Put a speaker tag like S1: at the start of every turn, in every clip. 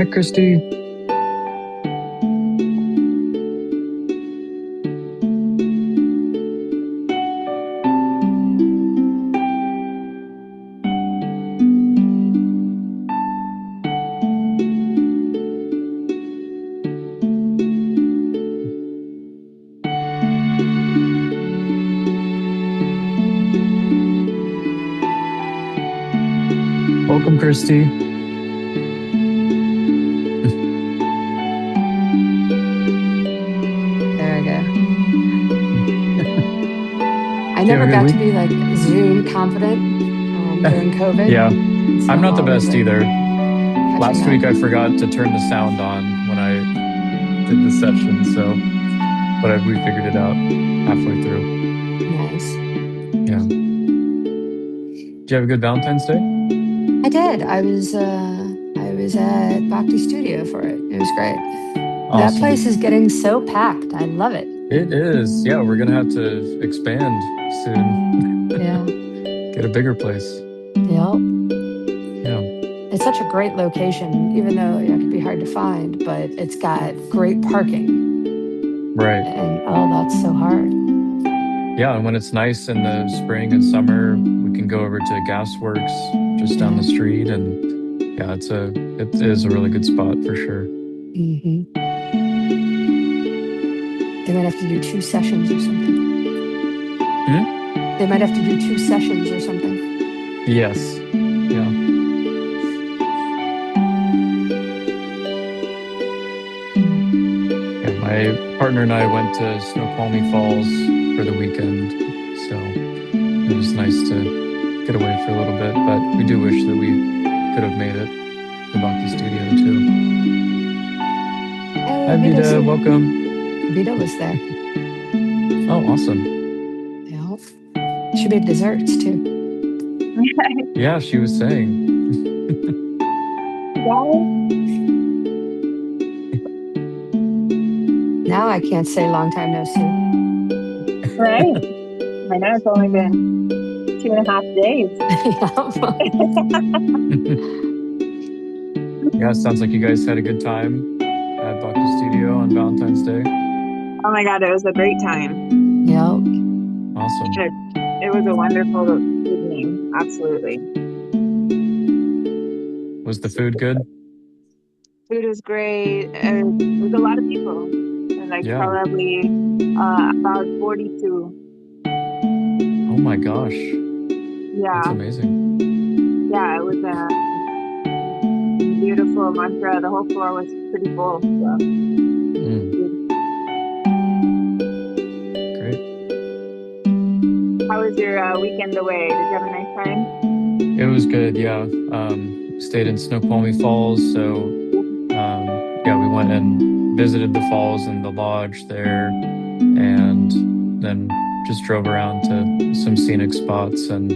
S1: Hi, Christy. Welcome, Christy. Do
S2: There we go. I
S1: you have
S2: never
S1: a good
S2: got to
S1: week?
S2: be like Zoom confident during COVID.
S1: Yeah,
S2: And so
S1: I'm
S2: I'm
S1: not the
S2: always
S1: best
S2: like
S1: either.
S2: catching
S1: Last
S2: up.
S1: week I forgot to turn the sound on when I did the session, we figured it out halfway through.
S2: Nice.
S1: Yeah. Do you have a good Valentine's Day?
S2: I did. I was at Bhakti Studio for it. It was great. That
S1: Awesome.
S2: place is getting so packed. I love it.
S1: It is. Yeah, we're gonna have to expand soon.
S2: Yeah.
S1: Get a bigger place.
S2: Yep.
S1: Yeah.
S2: It's such a great location, even though it could be hard to find, but it's got great parking.
S1: Right.
S2: And oh, that's so hard.
S1: Yeah, and when it's nice in the spring and summer, we can go over to Gasworks just down the
S2: Yeah.
S1: street, and yeah, it is a really good spot for sure.
S2: Hmm. They might have to do two sessions or something.
S1: Hmm?
S2: They might have to do two sessions or something.
S1: Yes. Yeah. Yeah. My partner and I went to Snoqualmie Falls for the weekend, so it was nice to get away for a little bit, but we do wish that we could have made it to Bhakti Studio too.
S2: Oh,
S1: Hi,
S2: Vita's
S1: Vida.
S2: here.
S1: Welcome.
S2: Vita was there.
S1: Oh, awesome.
S2: Yeah. She made desserts too.
S1: Yeah, she was saying.
S3: Well,
S2: Now I can't say long time no see.
S3: right. I know it's only been 2.5 days.
S2: Yeah.
S1: Yeah, sounds like you guys had a good time at Bhakti Studio on Valentine's Day.
S3: Oh my God, it was a great time.
S2: Yep.
S1: Awesome.
S3: It, it was a wonderful evening. Absolutely.
S1: Was the food good?
S3: Food was great. It was a lot of people. And like
S1: Yeah.
S3: probably about 42.
S1: Oh my gosh. That's
S3: Yeah.
S1: amazing.
S3: Yeah, it was a beautiful mantra. The whole floor was pretty full. So
S1: Mm,
S3: beautiful.
S1: great.
S3: How was your weekend away? Did you have a nice time?
S1: It was good. Yeah. Stayed in Snoqualmie Falls. Yeah, we went and visited the falls and the lodge there, and then just drove around to some scenic spots and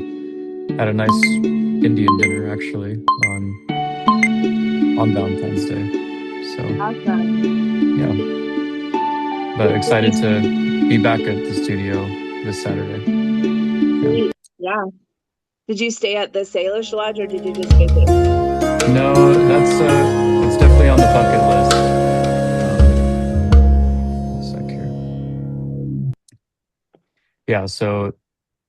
S1: had a nice Indian dinner actually on Valentine's Day. So
S3: Awesome.
S1: yeah, but
S3: Did you
S1: excited to be back at the studio this Saturday. Yeah.
S3: sweet? Yeah. Did you stay at the Salish Lodge or did you just visit?
S1: No, that's definitely on the bucket list. One sec here. Yeah, so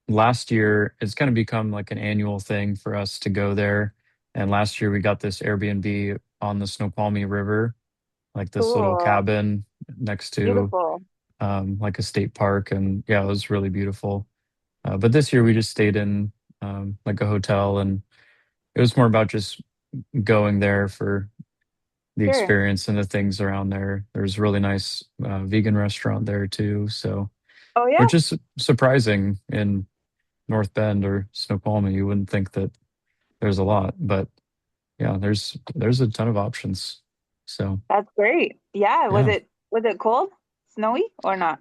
S1: last year it's kind of become like an annual thing for us to go there. And last year we got this Airbnb on the Snoqualmie River, like this little
S3: Cool.
S1: cabin next to
S3: Beautiful.
S1: like a state park, and yeah, it was really beautiful. But this year we just stayed in like a hotel, and it was more about just going there for the
S3: Sure.
S1: experience and the things around there. There's a really nice vegan restaurant there too. So,
S3: Oh yeah,
S1: which is surprising in North Bend or Snoqualmie. You wouldn't think that there's a lot, but yeah, there's a ton of options. So
S3: that's great. Yeah, was
S1: yeah,
S3: it cold? Snowy or not?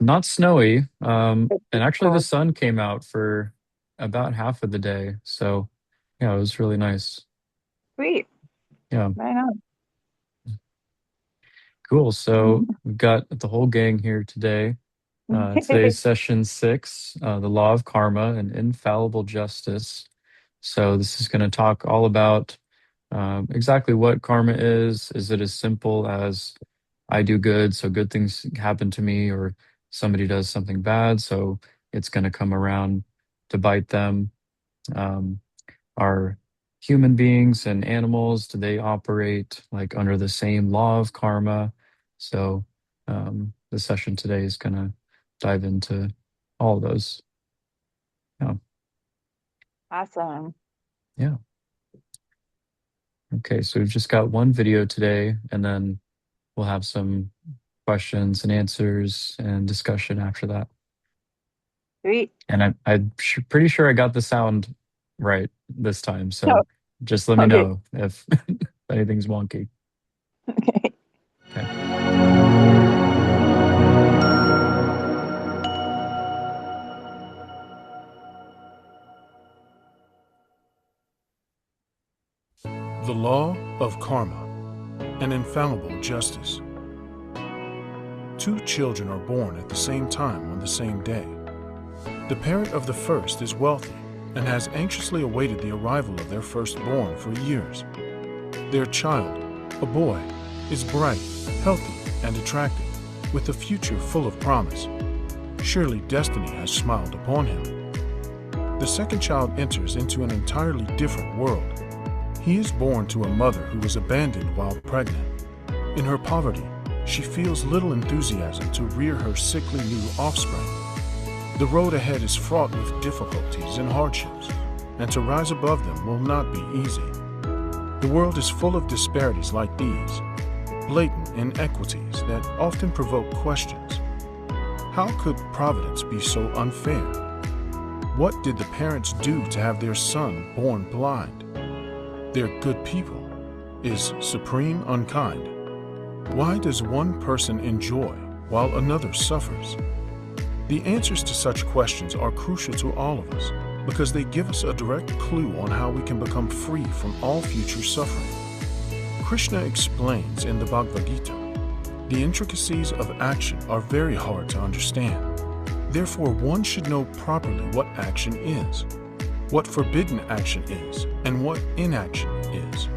S1: not snowy. And
S3: It's
S1: actually the
S3: cold.
S1: sun came out for about half of the day. So yeah, it was really nice.
S3: Sweet.
S1: Yeah,
S3: I know.
S1: cool. So we've got the whole gang here today. Today's session six, the law of karma and infallible justice. So this is going to talk all about exactly what karma is it as simple as I do good, so good things happen to me, or somebody does something bad, so it's going to come around to bite them? Um, are human beings and animals, do they operate like under the same law of karma? So the session today is going to dive into all of those. Yeah.
S3: Awesome.
S1: Yeah. Okay, so we've just got one video today, and then we'll have some questions and answers and discussion after that.
S3: Sweet.
S1: And I'm pretty sure I got the sound right this time,
S3: Oh,
S1: so just let me
S3: okay.
S1: know if anything's wonky.
S3: Okay.
S1: Okay.
S4: The law of karma, an infallible justice. Two children are born at the same time on the same day. The parent of the first is wealthy and has anxiously awaited the arrival of their firstborn for years. Their child, a boy, is bright, healthy, and attractive, with a future full of promise. Surely destiny has smiled upon him. The second child enters into an entirely different world. He is born to a mother who was abandoned while pregnant. In her poverty, she feels little enthusiasm to rear her sickly new offspring. The road ahead is fraught with difficulties and hardships, and to rise above them will not be easy. The world is full of disparities like these, blatant inequities that often provoke questions. How could Providence be so unfair? What did the parents do to have their son born blind? They're good people. Is Supreme unkind? Why does one person enjoy while another suffers? The answers to such questions are crucial to all of us because they give us a direct clue on how we can become free from all future suffering. Krishna explains in the Bhagavad Gita, the intricacies of action are very hard to understand. Therefore, one should know properly what action is, what forbidden action is, and what inaction is.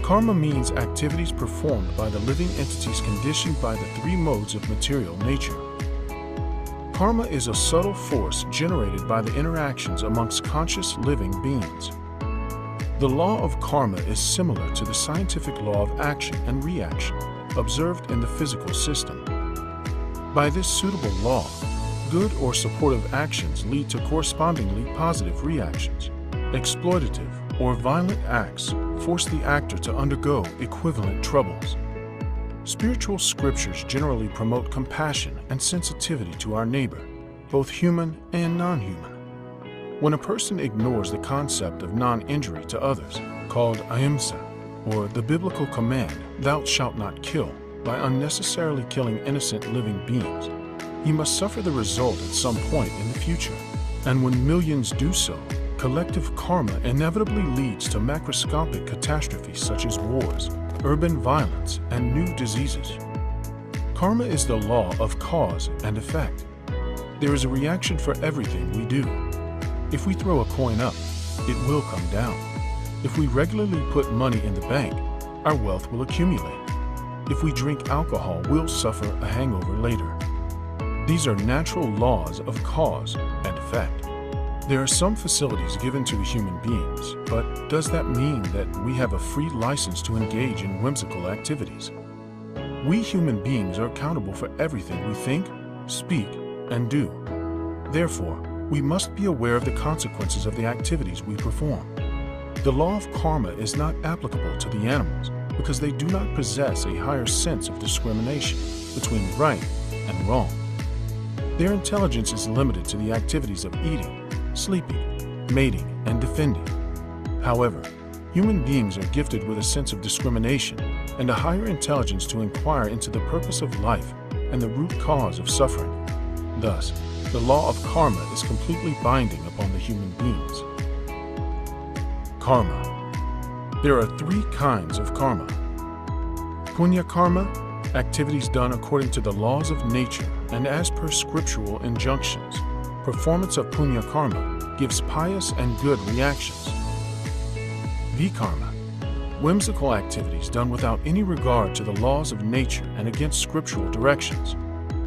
S4: Karma means activities performed by the living entities conditioned by the three modes of material nature. Karma is a subtle force generated by the interactions amongst conscious living beings. The law of karma is similar to the scientific law of action and reaction observed in the physical system. By this suitable law, good or supportive actions lead to correspondingly positive reactions. Exploitative or violent acts force the actor to undergo equivalent troubles. Spiritual scriptures generally promote compassion and sensitivity to our neighbor, both human and non-human. When a person ignores the concept of non-injury to others, called ahimsa, or the biblical command, "Thou shalt not kill," by unnecessarily killing innocent living beings, he must suffer the result at some point in the future. And when millions do so, collective karma inevitably leads to macroscopic catastrophes such as wars, urban violence, and new diseases. Karma is the law of cause and effect. There is a reaction for everything we do. If we throw a coin up, it will come down. If we regularly put money in the bank, our wealth will accumulate. If we drink alcohol, we'll suffer a hangover later. These are natural laws of cause and effect. There are some facilities given to the human beings, but does that mean that we have a free license to engage in whimsical activities? We human beings are accountable for everything we think, speak, and do. Therefore, we must be aware of the consequences of the activities we perform. The law of karma is not applicable to the animals because they do not possess a higher sense of discrimination between right and wrong. Their intelligence is limited to the activities of eating, sleeping, mating, and defending. However, human beings are gifted with a sense of discrimination and a higher intelligence to inquire into the purpose of life and the root cause of suffering. Thus, the law of karma is completely binding upon the human beings. Karma. There are three kinds of karma. Punya karma, activities done according to the laws of nature and as per scriptural injunctions. Performance of punya karma gives pious and good reactions. Vikarma, whimsical activities done without any regard to the laws of nature and against scriptural directions.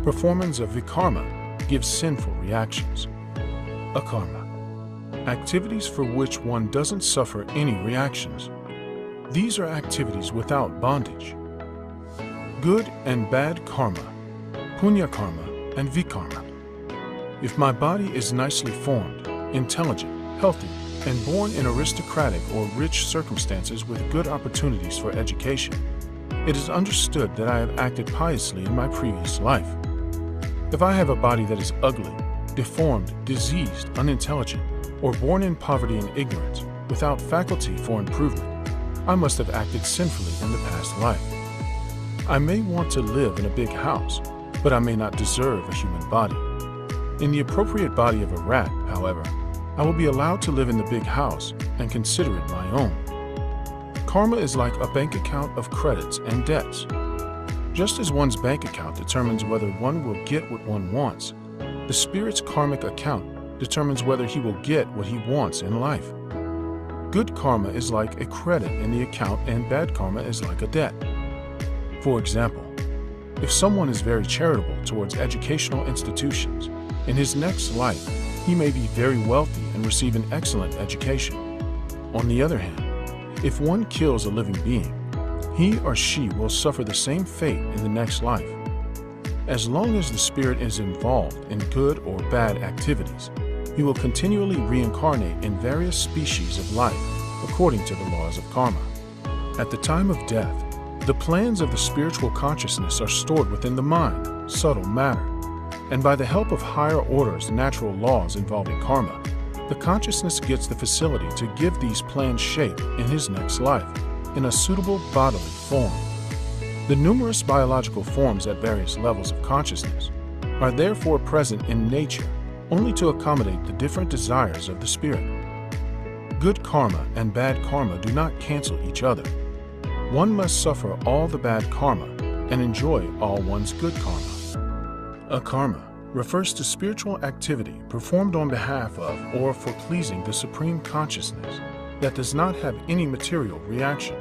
S4: Performance of vikarma gives sinful reactions. Akarma. Activities for which one doesn't suffer any reactions. These are activities without bondage. Good and bad karma, punya karma, and vikarma. If my body is nicely formed, intelligent, healthy, and born in aristocratic or rich circumstances with good opportunities for education, it is understood that I have acted piously in my previous life. If I have a body that is ugly, deformed, diseased, unintelligent, or born in poverty and ignorance, without faculty for improvement, I must have acted sinfully in the past life. I may want to live in a big house, but I may not deserve a human body. In the appropriate body of a rat, however, I will be allowed to live in the big house and consider it my own. Karma is like a bank account of credits and debts. Just as one's bank account determines whether one will get what one wants, the spirit's karmic account determines whether he will get what he wants in life. Good karma is like a credit in the account and bad karma is like a debt. For example, if someone is very charitable towards educational institutions, in his next life, he may be very wealthy and receive an excellent education. On the other hand, if one kills a living being, he or she will suffer the same fate in the next life. As long as the spirit is involved in good or bad activities, he will continually reincarnate in various species of life according to the laws of karma. At the time of death, the plans of the spiritual consciousness are stored within the mind, subtle matter, and by the help of higher orders and natural laws involving karma, the consciousness gets the facility to give these plans shape in his next life, in a suitable bodily form. The numerous biological forms at various levels of consciousness are therefore present in nature only to accommodate the different desires of the spirit. Good karma and bad karma do not cancel each other. One must suffer all the bad karma and enjoy all one's good karma. Akarma refers to spiritual activity performed on behalf of or for pleasing the Supreme Consciousness that does not have any material reaction.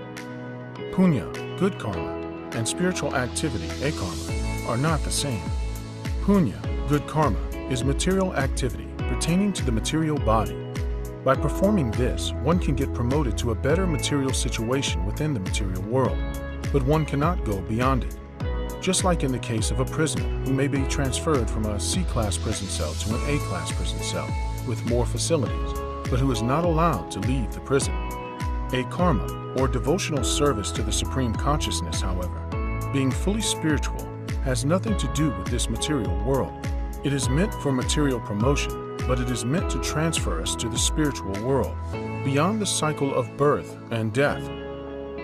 S4: Punya, good karma, and spiritual activity, akarma, are not the same. Punya, good karma, is material activity pertaining to the material body. By performing this, one can get promoted to a better material situation within the material world, but one cannot go beyond it. Just like in the case of a prisoner who may be transferred from a C-class prison cell to an A-class prison cell with more facilities, but who is not allowed to leave the prison. Akarma, or devotional service to the Supreme Consciousness, however, being fully spiritual, has nothing to do with this material world. It is meant for material promotion, but it is meant to transfer us to the spiritual world, beyond the cycle of birth and death.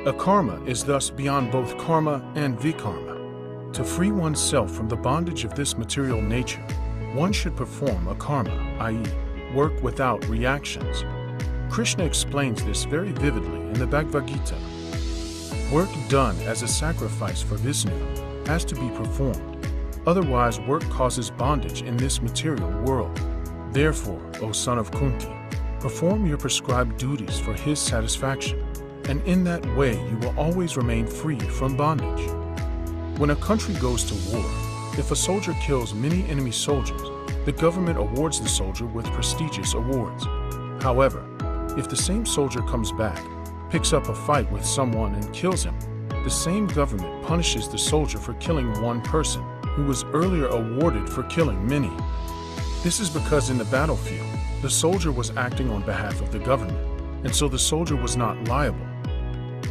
S4: Akarma is thus beyond both karma and vikarma. To free oneself from the bondage of this material nature, one should perform akarma, i.e., work without reactions. Krishna explains this very vividly in the Bhagavad Gita. Work done as a sacrifice for Vishnu has to be performed. Otherwise, work causes bondage in this material world. Therefore, O son of Kunti, perform your prescribed duties for his satisfaction, and in that way you will always remain free from bondage. When a country goes to war, if a soldier kills many enemy soldiers, the government awards the soldier with prestigious awards. However, if the same soldier comes back, picks up a fight with someone and kills him, the same government punishes the soldier for killing one person who was earlier awarded for killing many. This is because in the battlefield, the soldier was acting on behalf of the government, and so the soldier was not liable.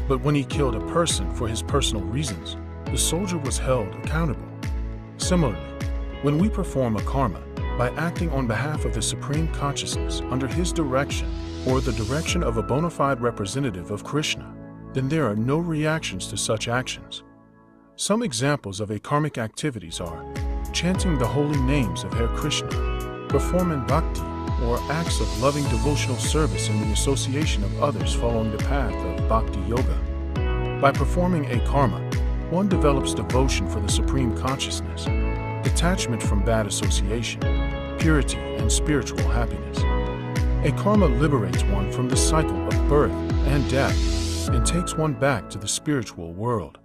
S4: But when he killed a person for his personal reasons, the soldier was held accountable. Similarly, when we perform akarma by acting on behalf of the Supreme Consciousness under his direction or the direction of a bona fide representative of Krishna, then there are no reactions to such actions. Some examples of akarmic activities are chanting the holy names of Hare Krishna, performing bhakti or acts of loving devotional service in the association of others following the path of bhakti yoga. By performing akarma, one develops devotion for the Supreme Consciousness, detachment from bad association, purity, and spiritual happiness. Akarma liberates one from the cycle of birth and death. and takes one back to the spiritual world.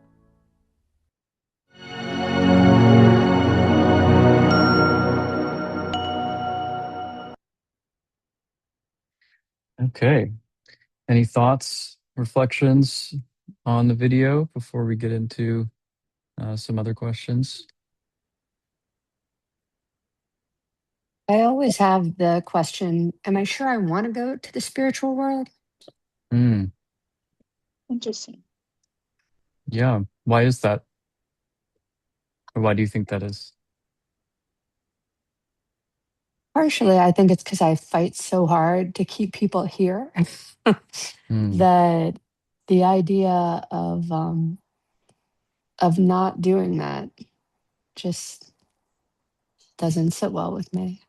S1: Okay. Any thoughts, reflections on the video before we get into some other questions?
S2: I always have the question, am I sure I want to go to the spiritual world?
S1: Mm,
S3: Interesting.
S1: yeah. Why is that? Or why do you think that is?
S2: Partially, I think it's because I fight so hard to keep people here
S1: Mm,
S2: that the idea of not doing that just doesn't sit well with me.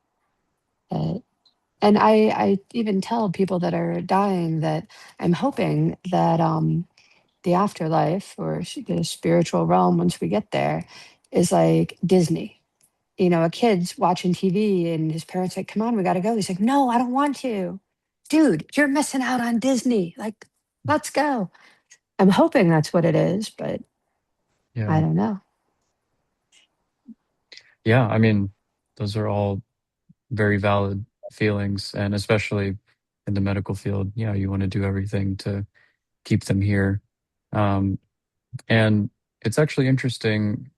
S2: And I even tell people that are dying that I'm hoping that the afterlife or the spiritual realm, once we get there, is like Disney. You know, a kid's watching TV and his parents like, "Come on, we got to go." He's like, "No, I don't want to." Dude, you're missing out on Disney. Like, let's go. I'm hoping that's what it is, but
S1: yeah.
S2: I don't know.
S1: Yeah. I mean, those are all very valid feelings. And especially in the medical field, yeah, you want to do everything to keep them here. Um, and it's actually interesting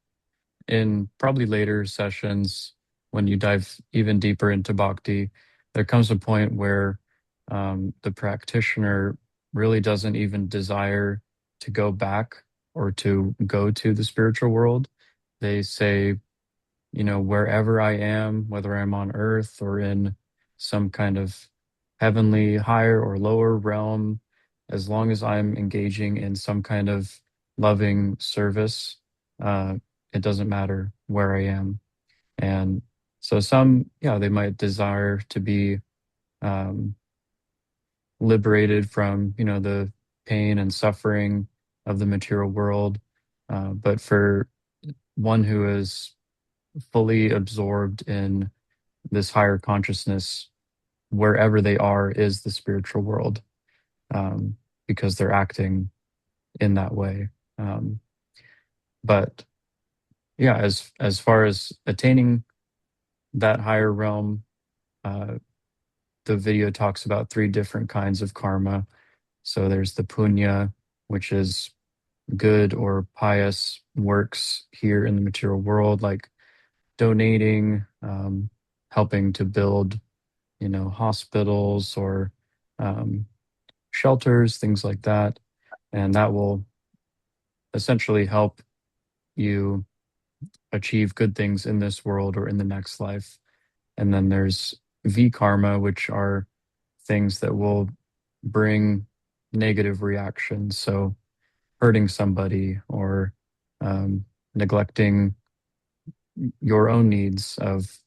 S1: in probably later sessions when you dive even deeper into bhakti, there comes a point where the practitioner really doesn't even desire to go back or to go to the spiritual world. They say, wherever I am, whether I'm on earth or in some kind of heavenly higher or lower realm, as long as I'm engaging in some kind of loving service, uh, it doesn't matter where I am. And so some, yeah, they might desire to be um, liberated from, the pain and suffering of the material world. But for one who is fully absorbed in this higher consciousness, wherever they are is the spiritual world, um, because they're acting in that way. Um, but yeah, as far as attaining that higher realm, uh, the video talks about three different kinds of karma. So there's the punya, which is good or pious works here in the material world, like donating, helping to build, hospitals or um, shelters, things like that. And that will essentially help you achieve good things in this world or in the next life. And then there's V karma, which are things that will bring negative reactions. So hurting somebody or um, neglecting your own needs of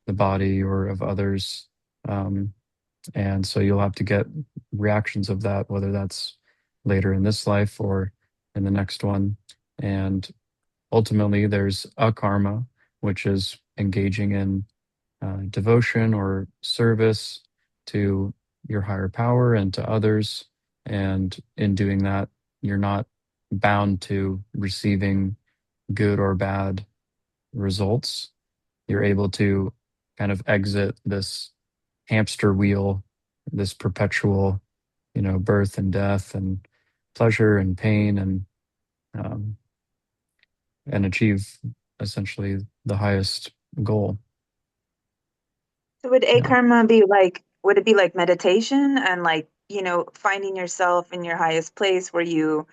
S1: the body or of others. Um, and so you'll have to get reactions of that, whether that's later in this life or in the next one. And ultimately, there's akarma, which is engaging in devotion or service to your higher power and to others. And in doing that, you're not bound to receiving good or bad results. You're able to kind of exit this hamster wheel, this perpetual, birth and death and pleasure and pain um, and achieve essentially the highest goal.
S3: So would
S1: Yeah.
S3: akarma be like, would it be like meditation and like, finding yourself in your highest place where you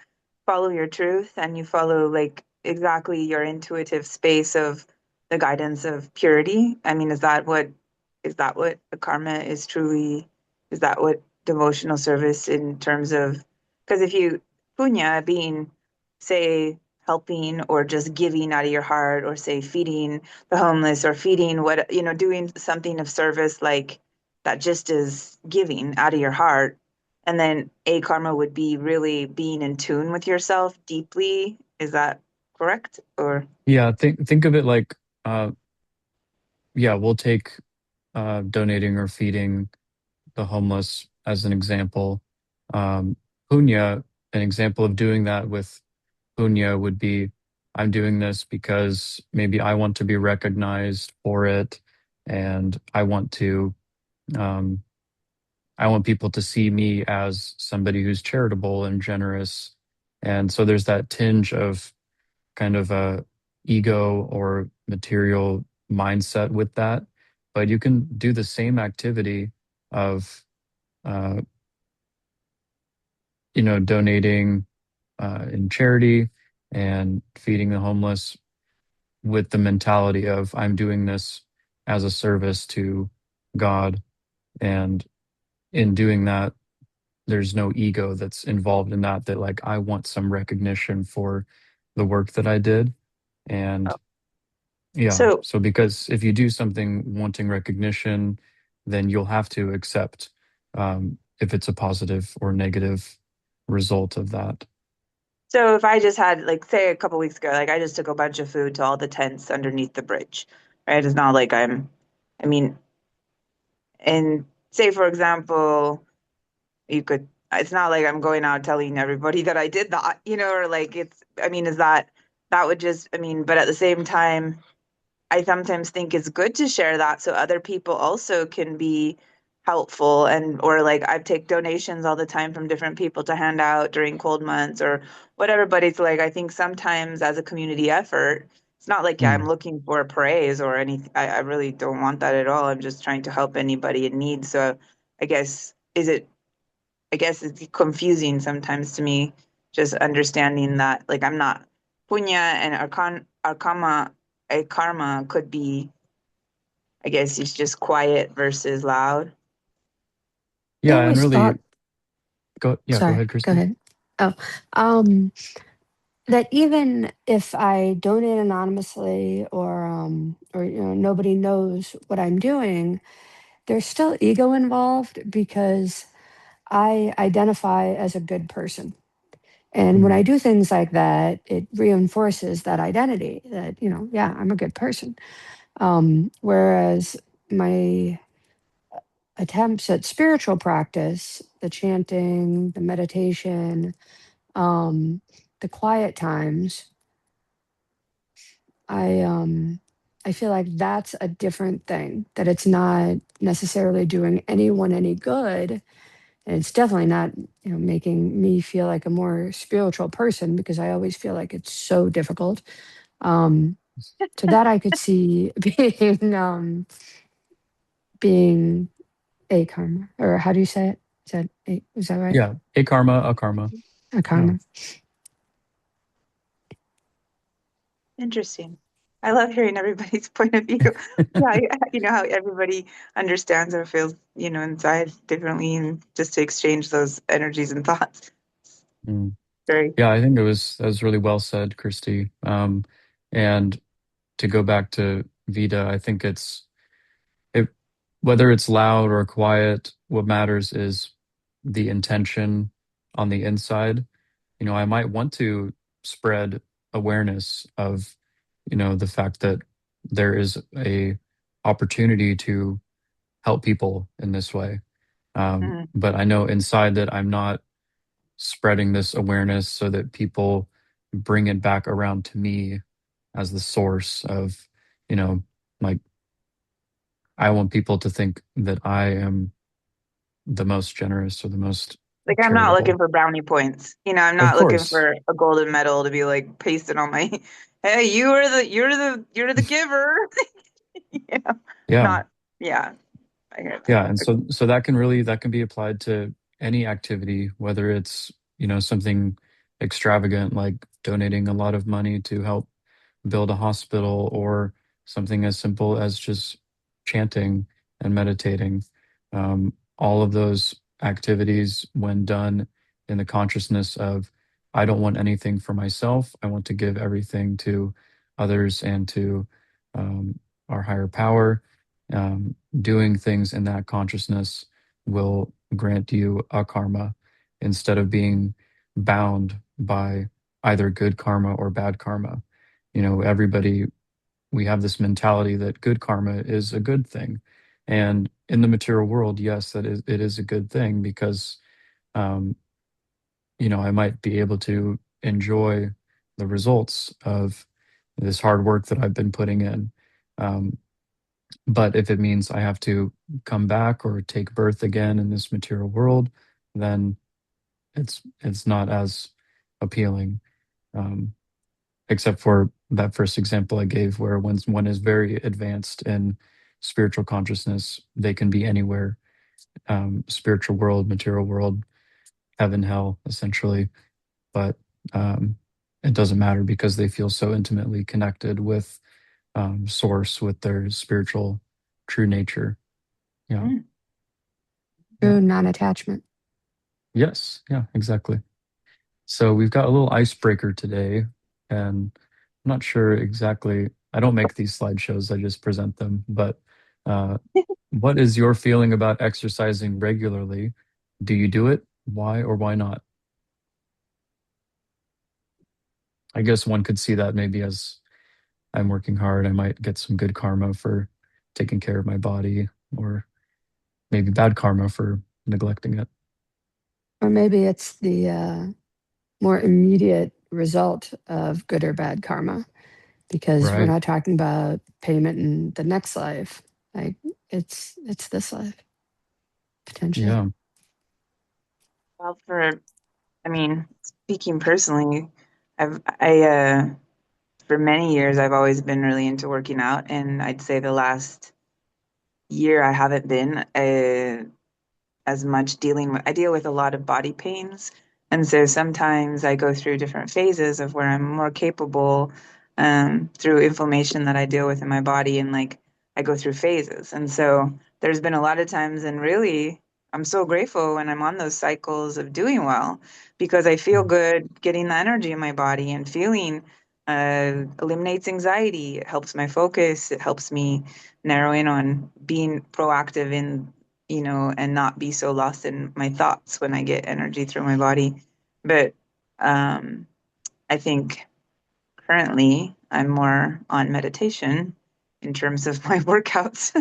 S3: follow your truth and you follow like exactly your intuitive space of the guidance of purity? I mean, is that what akarma is truly, is that what devotional service in terms of, because if you punya being, say, helping or just giving out of your heart, or say feeding the homeless, or feeding what, doing something of service like that, just is giving out of your heart. And then a karma would be really being in tune with yourself deeply. Is that correct? Or
S1: Yeah, think of it like yeah, we'll take donating or feeding the homeless as an example. Um, Punya an example of doing that with punya would be I'm doing this because maybe I want to be recognized for it, and um, I want people to see me as somebody who's charitable and generous. And so there's that tinge of kind of a ego or material mindset with that. But you can do the same activity of, uh, donating in charity and feeding the homeless with the mentality of I'm doing this as a service to God. And in doing that, there's no ego that's involved in that, that like I want some recognition for the work that I did. And yeah,
S3: So
S1: so because if you do something wanting recognition, then you'll have to accept if it's a positive or negative result of that.
S3: so if I just had like say a couple weeks ago, like I just took a bunch of food to all the tents underneath the bridge, right? It's not like I mean, and say for example, you could it's not like I'm going out telling everybody that I did that, or like I mean, is that that would just I mean, but at the same time, I sometimes think it's good to share that so other people also can be helpful and or like I take donations all the time from different people to hand out during cold months or whatever. But it's like I think sometimes as a community effort, it's not like yeah, I'm
S1: Mm.
S3: looking for praise or anything. I really don't want that at all. I'm just trying to help anybody in need. So I guess I guess it's confusing sometimes to me, just understanding that like I'm not punya and akarma could be, I guess it's just quiet versus loud.
S2: I
S1: Yeah, and
S2: always
S1: really
S2: thought,
S1: go
S2: sorry,
S1: ahead,
S2: go
S1: Christy.
S2: ahead. Oh, um, that even if I donate anonymously or nobody knows what I'm doing, there's still ego involved because I identify as a good person. And when
S1: Mm.
S2: I do things like that, it reinforces that identity that, yeah, I'm a good person. Whereas my attempts at spiritual practice, the chanting, the meditation, um, the quiet times, I feel like that's a different thing. That it's not necessarily doing anyone any good, and it's definitely not making me feel like a more spiritual person because I always feel like it's so difficult. Um, so that I could see being a karma, or how do you say it? Is that right?
S1: Yeah, akarma, akarma.
S2: A
S1: Yeah.
S2: karma.
S3: Interesting. I love hearing everybody's point of view. Yeah, you know how everybody understands and feels, inside differently, and just to exchange those energies and thoughts.
S1: Mm.
S3: Very.
S1: Yeah, I think that was really well said, Christy. And to go back to Vita, I think it whether it's loud or quiet, what matters is the intention on the inside. I might want to spread awareness of, the fact that there is a opportunity to help people in this way.
S3: Mhm.
S1: But I know inside that I'm not spreading this awareness so that people bring it back around to me as the source of, you know, like I want people to think that I am the most generous or the most
S3: Like I'm not looking
S1: charitable.
S3: for brownie points. I'm
S1: Of
S3: not looking
S1: course.
S3: for a golden medal to be like pasted on my, hey, you're the giver. Yeah.
S1: Yeah.
S3: Not, yeah, I hear
S1: Yeah, and
S3: that.
S1: so that can be applied to any activity, whether it's, something extravagant like donating a lot of money to help build a hospital, or something as simple as just chanting and meditating. All of those activities, when done in the consciousness of, I don't want anything for myself, I want to give everything to others and to our higher power. Doing things in that consciousness will grant you a karma instead of being bound by either good karma or bad karma. Everybody, we have this mentality that good karma is a good thing. And in the material world, yes, it is a good thing because, um, I might be able to enjoy the results of this hard work that I've been putting in. Um, but if it means I have to come back or take birth again in this material world, then it's not as appealing. Um, except for that first example I gave, where when one is very advanced in spiritual consciousness, they can be anywhere, spiritual world, material world, heaven, hell, essentially. But um, it doesn't matter because they feel so intimately connected with source, with their spiritual true nature. Yeah.
S3: Mm.
S1: Yeah.
S2: True non-attachment.
S1: Yes. Yeah, exactly. So we've got a little icebreaker today, and I'm not sure exactly. I don't make these slideshows, I just present them. But uh, what is your feeling about exercising regularly? Do you do it? Why or why not? I guess one could see that maybe as I'm working hard, I might get some good karma for taking care of my body, or maybe bad karma for neglecting it.
S2: Or maybe it's the more immediate result of good or bad karma, because we're
S1: Right.
S2: not talking about payment in the next life. Like it's this life potentially.
S1: Yeah.
S3: Well, I mean, speaking personally, I for many years I've always been really into working out, and I'd say the last year I haven't been. As much dealing with, I deal with a lot of body pains. And so sometimes I go through different phases of where I'm more capable through inflammation that I deal with in my body. And like I go through phases. And so there's been a lot of times, and really, I'm so grateful when I'm on those cycles of doing well because I feel good getting the energy in my body and feeling eliminates anxiety. It helps my focus. It helps me narrow in on being proactive in and not be so lost in my thoughts when I get energy through my body. But um, I think currently I'm more on meditation in terms of my workouts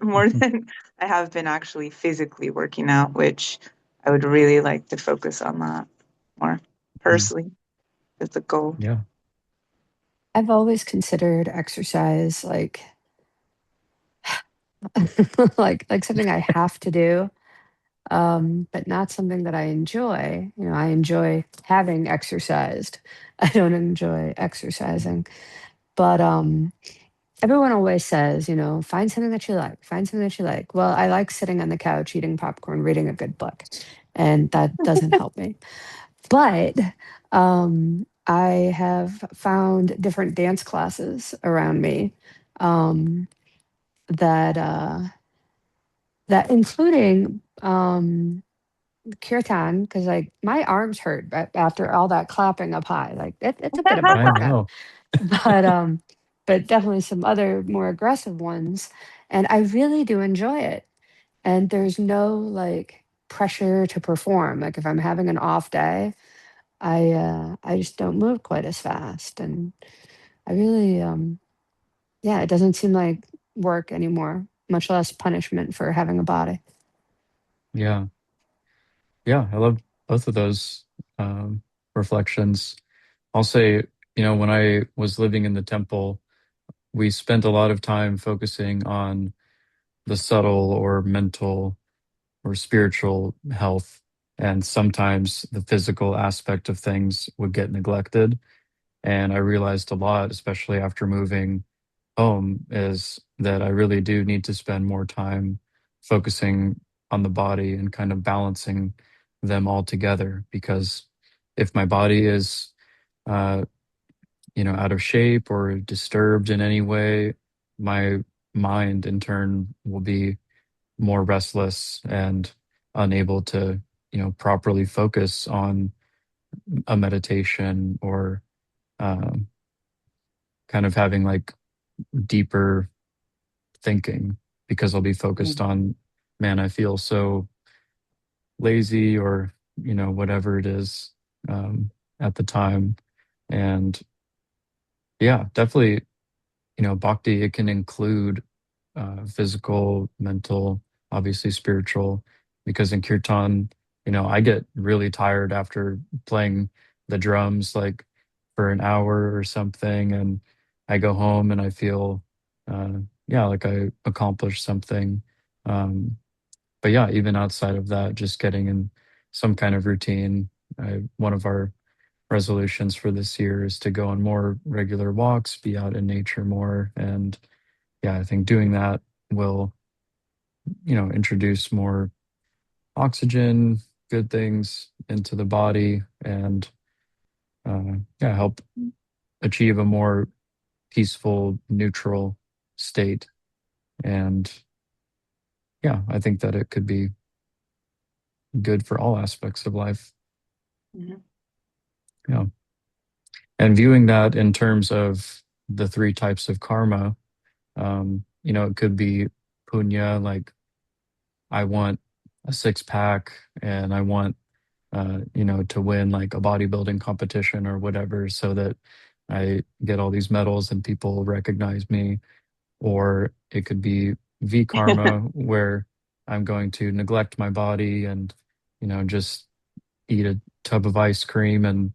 S3: more than I have been actually physically working out, which I would really like to focus on that more personally as a goal.
S1: Yeah.
S2: I've always considered exercise like like something I have to do, but not something that I enjoy. I enjoy having exercised. I don't enjoy exercising. But everyone always says, find something that you like, find something that you like. Well, I like sitting on the couch eating popcorn, reading a good book, and that doesn't help me. But I have found different dance classes around me, um, that that including kirtan, because like my arms hurt after all that clapping up high. Like it's a bit of a
S1: I
S2: workout,
S1: know.
S2: but but definitely some other more aggressive ones, and I really do enjoy it. And there's no like pressure to perform. Like if I'm having an off day, I just don't move quite as fast, and I really yeah, it doesn't seem like work anymore, much less punishment for having a body.
S1: Yeah. Yeah. I love both of those um, reflections. I'll say, when I was living in the temple, we spent a lot of time focusing on the subtle or mental or spiritual health. And sometimes the physical aspect of things would get neglected. And I realized a lot, especially after moving home, is that I really do need to spend more time focusing on the body and kind of balancing them all together. Because if my body is, uh, out of shape or disturbed in any way, my mind in turn will be more restless and unable to, properly focus on a meditation or um, kind of having like deeper thinking because I'll be focused on, man, I feel so lazy or, whatever it is at the time. And yeah, definitely, bhakti, it can include physical, mental, obviously spiritual, because in kirtan, I get really tired after playing the drums like for an hour or something, and I go home and I feel, yeah, like I accomplished something. Um, but yeah, even outside of that, just getting in some kind of routine. One of our resolutions for this year is to go on more regular walks, be out in nature more, and yeah, I think doing that will, introduce more oxygen, good things into the body, and yeah, help achieve a more peaceful, neutral state. And yeah, I think that it could be good for all aspects of life.
S3: Mhm.
S1: Yeah. And viewing that in terms of the three types of karma, it could be punya, like I want a six pack and I want, to win like a bodybuilding competition or whatever so that I get all these medals and people recognize me. Or it could be V karma, where I'm going to neglect my body and, just eat a tub of ice cream and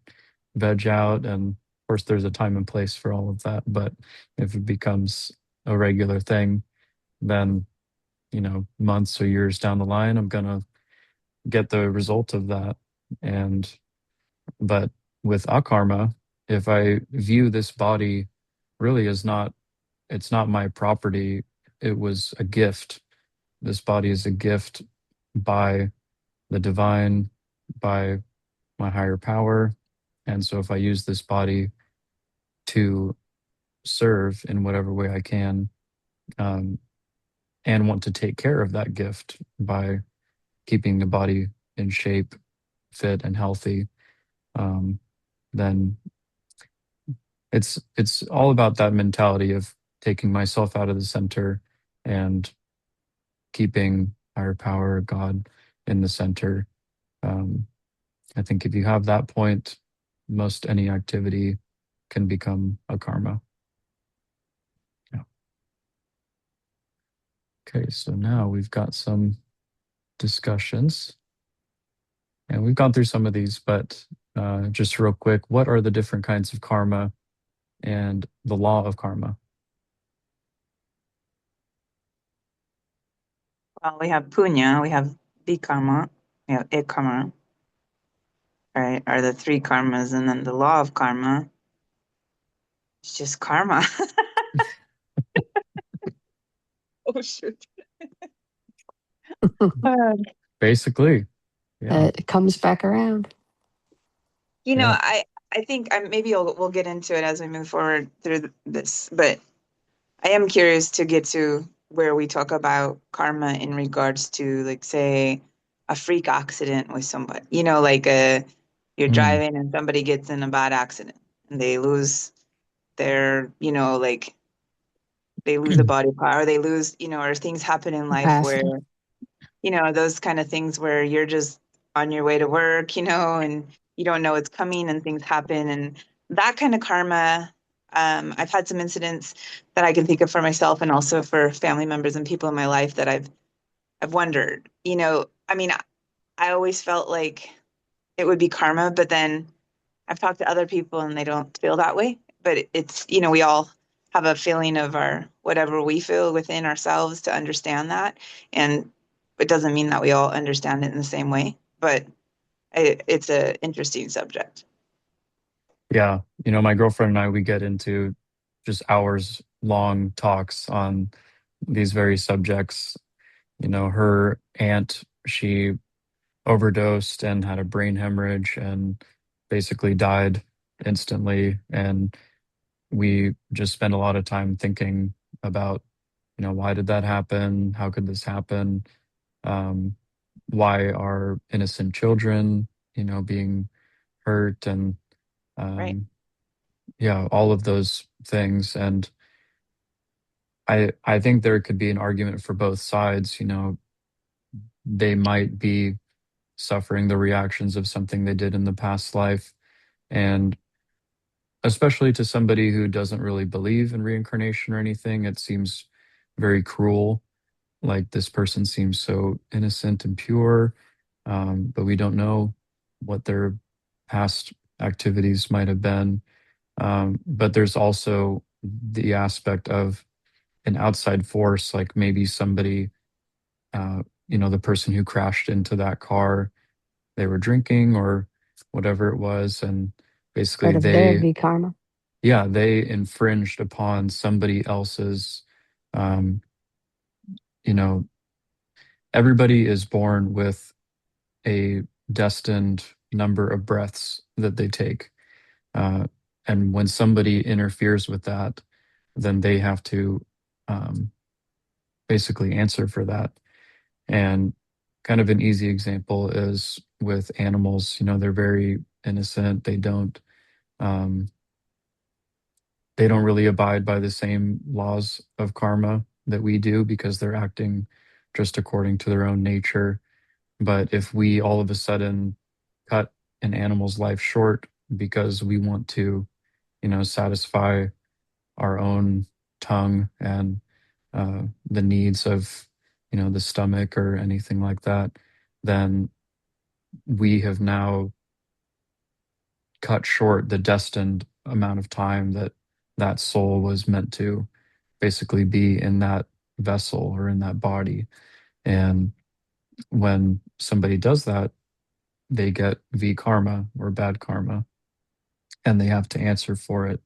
S1: veg out. And of course, there's a time and place for all of that. But if it becomes a regular thing, then, months or years down the line, I'm going to get the result of that. And, but with akarma, if I view this body really as not, it's not my property, it was a gift. This body is a gift by the divine, by my higher power. And so if I use this body to serve in whatever way I can, um, and want to take care of that gift by keeping the body in shape, fit, and healthy, um, then it's all about that mentality of taking myself out of the center and keeping higher power, God, in the center. Um, I think if you have that point, most any activity can become a karma. Yeah. Okay, so now we've got some discussions, and we've gone through some of these, but just real quick, what are the different kinds of karma and the law of karma?
S3: Well, we have punya, we have bikarma, we have akarma, right? Are the three karmas, and then the law of karma is just karma. Oh shoot. Uh,
S1: Basically, yeah,
S2: It comes back around.
S1: yeah.
S3: I think maybe we'll get into it as we move forward through this, but I am curious to get to where we talk about karma in regards to, like, say, a freak accident with somebody. Like you're
S1: Mm,
S3: driving and somebody gets in a bad accident and they lose their, like they lose a body part, or they lose, or things happen in life where,
S2: Passing.
S3: those kind of things where you're just on your way to work, and you don't know it's coming and things happen. And that kind of karma, I've had some incidents that I can think of for myself and also for family members and people in my life that I've wondered, I mean, I always felt like it would be karma, but then I've talked to other people and they don't feel that way. But it's, we all have a feeling of our whatever we feel within ourselves to understand that. And it doesn't mean that we all understand it in the same way, but it's an interesting subject.
S1: yeah, my girlfriend and I, we get into just hours long talks on these very subjects. Her aunt, she overdosed and had a brain hemorrhage and basically died instantly. And we just spent a lot of time thinking about, why did that happen? How could this happen? Um, why are innocent children, being hurt? And
S3: Right.
S1: um, yeah, all of those things. And I think there could be an argument for both sides. They might be suffering the reactions of something they did in the past life. And especially to somebody who doesn't really believe in reincarnation or anything, it seems very cruel. Like this person seems so innocent and pure, but we don't know what their past activities might have been. But there's also the aspect of an outside force, like maybe somebody, the person who crashed into that car, they were drinking or whatever it was, and basically
S2: Part of their V karma.
S1: they infringed upon somebody else's, um, you know, everybody is born with a destined number of breaths that they take. Uh, and when somebody interferes with that, then they have to um, basically answer for that. And kind of an easy example is with animals. They're very innocent. Um, they don't really abide by the same laws of karma that we do because they're acting just according to their own nature. But if we all of a sudden cut an animal's life short because we want to, satisfy our own tongue and the needs of, the stomach or anything like that, then we have now cut short the destined amount of time that that soul was meant to basically be in that vessel or in that body. And when somebody does that, they get V karma or bad karma, and they have to answer for it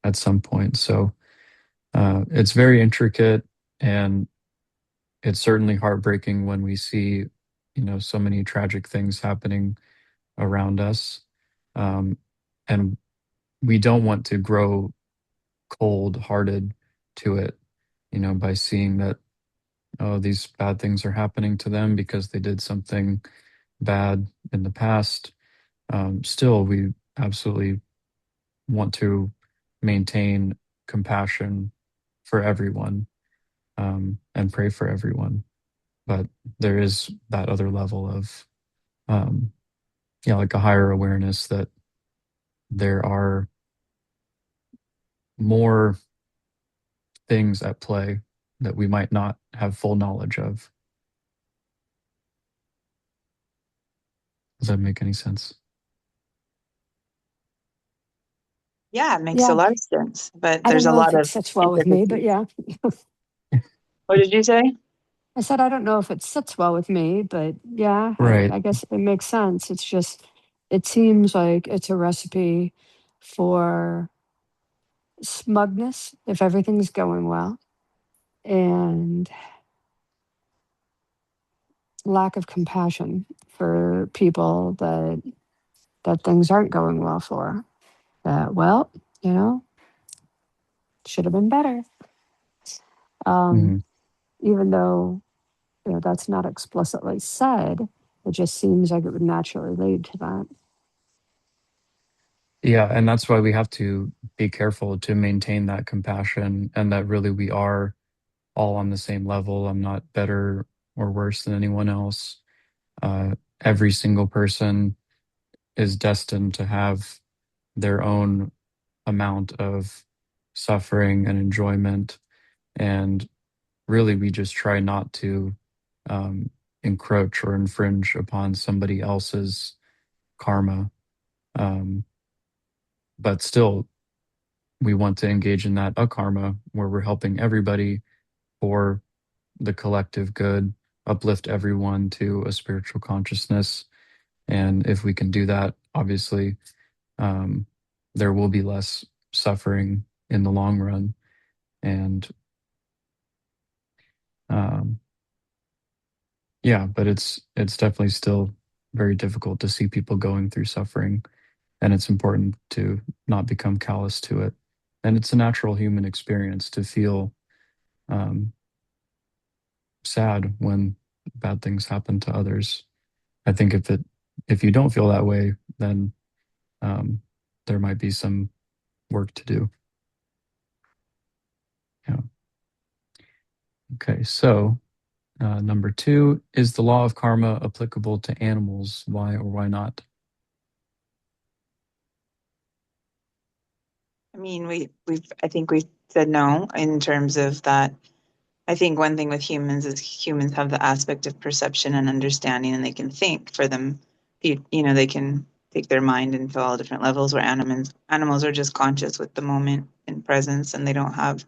S1: at some point. So it's very intricate, and it's certainly heartbreaking when we see, so many tragic things happening around us. Um, and we don't want to grow cold hearted to it, by seeing that, oh, these bad things are happening to them because they did something bad in the past. Still, we absolutely want to maintain compassion for everyone, and pray for everyone. But there is that other level of, um, like a higher awareness that there are more things at play that we might not have full knowledge of. Does that make any sense?
S3: Yeah, it makes a
S2: Yeah.
S3: lot of sense, but
S2: I don't
S3: there's a
S2: know if
S3: lot
S2: it
S3: of
S2: sits well with me, but
S3: intricacies.
S2: yeah.
S3: What did you say?
S2: I said, I don't know if it sits well with me, but yeah,
S1: Right.
S2: I guess it makes sense. It's just, it seems like it's a recipe for smugness if everything's going well, and lack of compassion for people that things aren't going well for. That, well, you know, should have been better. Um,
S1: Mhm.
S2: Even though, that's not explicitly said, it just seems like it would naturally lead to that.
S1: Yeah, and that's why we have to be careful to maintain that compassion and that really we are all on the same level. I'm not better or worse than anyone else. Every single person is destined to have their own amount of suffering and enjoyment. And really, we just try not to encroach or infringe upon somebody else's karma. Um, but still, we want to engage in that akarma where we're helping everybody for the collective good, uplift everyone to a spiritual consciousness. And if we can do that, obviously, um, there will be less suffering in the long run. And um, yeah, but it's definitely still very difficult to see people going through suffering, and it's important to not become callous to it. And it's a natural human experience to feel um, sad when bad things happen to others. I think if you don't feel that way, then um, there might be some work to do. Yeah. Okay. So number two, is the law of karma applicable to animals? Why or why not?
S3: I mean, I think we said no in terms of that. I think one thing with humans is humans have the aspect of perception and understanding, and they can think for them. They can take their mind into all different levels. Where animals are just conscious with the moment and presence, and they don't have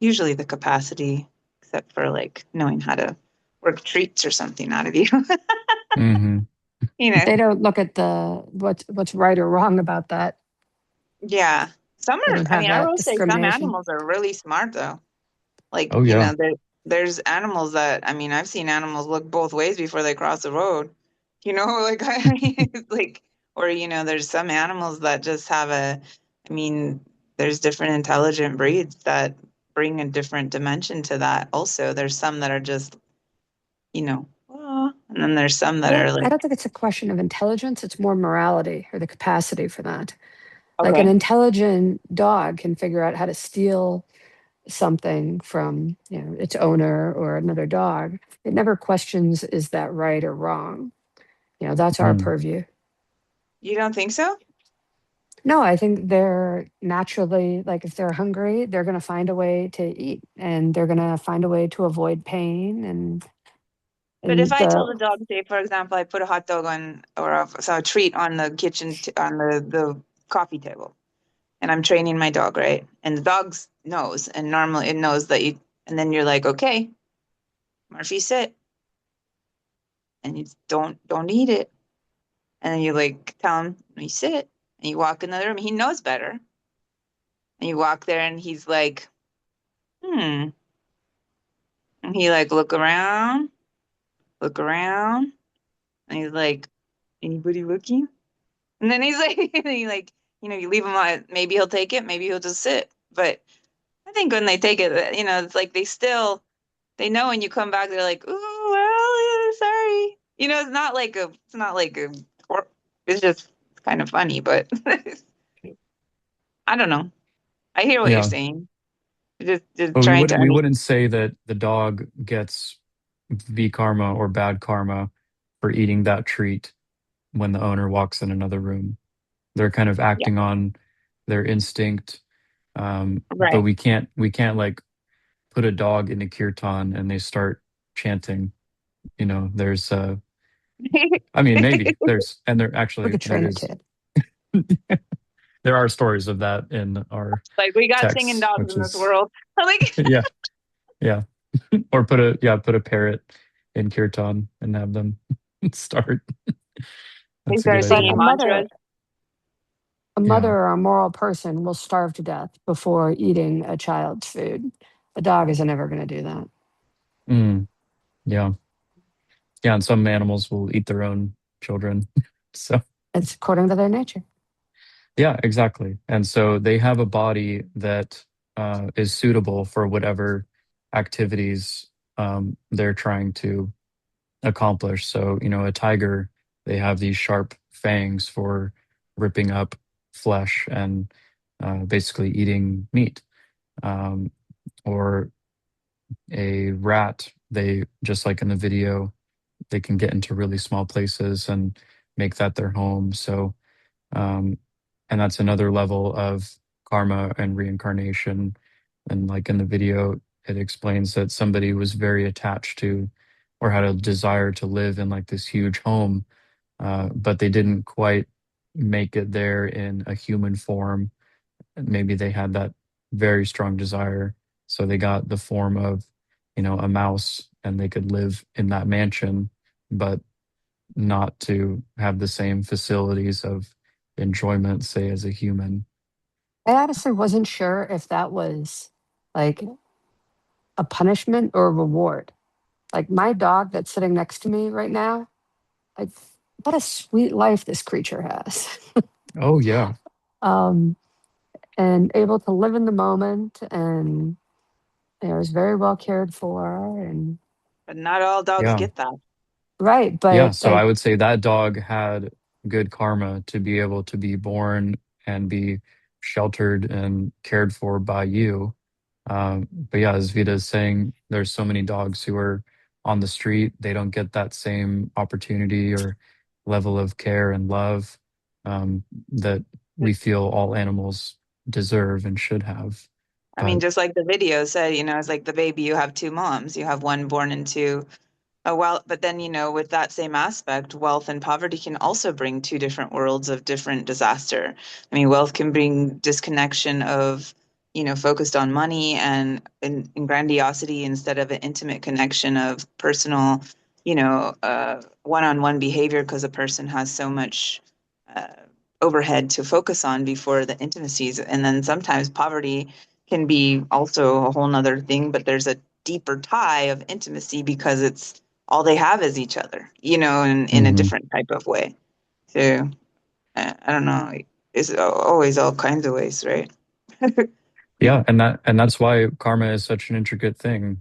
S3: usually the capacity, except for like knowing how to work treats or something out of you.
S1: Hmm.
S3: You know,
S2: They don't look at the what's right or wrong about that.
S3: yeah. Some
S2: They
S3: are.
S2: don't
S3: I
S2: have
S3: mean, I
S2: that
S3: will say some
S2: discrimination.
S3: animals are really smart though. Like,
S1: Oh yeah.
S3: there's animals that, I mean, I've seen animals look both ways before they cross the road. Like I mean, it's like, or there's some animals that just have I mean, there's different intelligent breeds that bring a different dimension to that. Also, there's some that are just, and then there's some that are
S2: I
S3: like,
S2: don't think it's a question of intelligence. It's more morality or the capacity for that. Like an
S3: okay,
S2: intelligent dog can figure out how to steal something from its owner or another dog. It never questions, is that right or wrong? That's our
S1: Mm.
S2: purview.
S3: you don't think so?
S2: No, I think they're naturally, like, if they're hungry, they're going to find a way to eat, and they're going to find a way to avoid pain. and
S3: But if
S2: and
S3: I told
S2: the
S3: a dog, say, for example, I put a hot dog on or a treat on the on the coffee table, and I'm training my dog, right? And the dog knows, and normally it knows that and then you're like, okay, Murphy, sit, and you don't eat it, and then you like tell him, you sit, and you walk in the room. He knows better, and you walk there, and he's like, hmm, and he like look around, and he's like, anybody looking? And then he's like, he like, you leave him on. Maybe he'll take it. Maybe he'll just sit. But I think when they take it, it's like they know when you come back, they're like, "Ooh, well, yeah, sorry." It's not like or it's just kind of funny, but I don't know. I hear what you're
S1: Yeah.
S3: saying. Just
S1: But we
S3: trying to
S1: wouldn't we
S3: under.
S1: wouldn't say that the dog gets V karma or bad karma for eating that treat when the owner walks in another room. They're kind of
S3: Yeah,
S1: acting on their instinct. But
S3: right.
S1: we can't like put a dog in a kirtan and they start chanting. There's I mean maybe there's and there
S2: we
S1: actually
S2: could
S1: there
S2: train a
S1: is
S2: kid.
S1: there are stories of that in our
S3: Like we got singing
S1: texts,
S3: dogs
S1: which
S3: in this
S1: is
S3: world. Like
S1: yeah, yeah. Or put a parrot in kirtan and have them start.
S3: they
S1: That's a good
S3: start
S2: But
S3: singing
S1: idea.
S3: mantras.
S2: a mother
S1: Yeah.
S2: or a moral person will starve to death before eating a child's food. A dog isn't ever going to do that.
S1: Mm, yeah. Yeah, and some animals will eat their own children. So,
S2: It's according to their nature.
S1: yeah, exactly. And so they have a body that is suitable for whatever activities they're trying to accomplish. So, a tiger, they have these sharp fangs for ripping up flesh and basically eating meat. Um, or a rat, they just like in the video, they can get into really small places and make that their home. So, um, and that's another level of karma and reincarnation. And like in the video, it explains that somebody was very attached to or had a desire to live in like this huge home, but they didn't quite make it there in a human form. And maybe they had that very strong desire. So they got the form of, a mouse and they could live in that mansion, but not to have the same facilities of enjoyment, say, as a human.
S2: I honestly wasn't sure if that was like a punishment or a reward. Like my dog that's sitting next to me right now, like, what a sweet life this creature has.
S1: Oh, yeah.
S2: um, and able to live in the moment, and is very well cared for, and
S3: But not all dogs
S1: Yeah.
S3: get that.
S2: right.
S1: Yeah.
S2: But
S1: So I
S2: like,
S1: would say that dog had good karma to be able to be born and be sheltered and cared for by you. But yeah, as Vita is saying, there's so many dogs who are on the street. They don't get that same opportunity or level of care and love that we feel all animals deserve and should have.
S3: I mean,
S1: But
S3: just like the video said, it's like the baby, you have two moms. You have one born into but then, with that same aspect, wealth and poverty can also bring two different worlds of different disaster. I mean, wealth can bring disconnection of, focused on money and grandiosity instead of an intimate connection of personal, one-on-one behavior because a person has so much uh, overhead to focus on before the intimacies. And then sometimes poverty can be also a whole nother thing, but there's a deeper tie of intimacy because it's all they have is each other, in a
S1: mhm.
S3: different type of way. So I don't know. It's always all kinds of ways, right?
S1: Yeah, and that's why karma is such an intricate thing.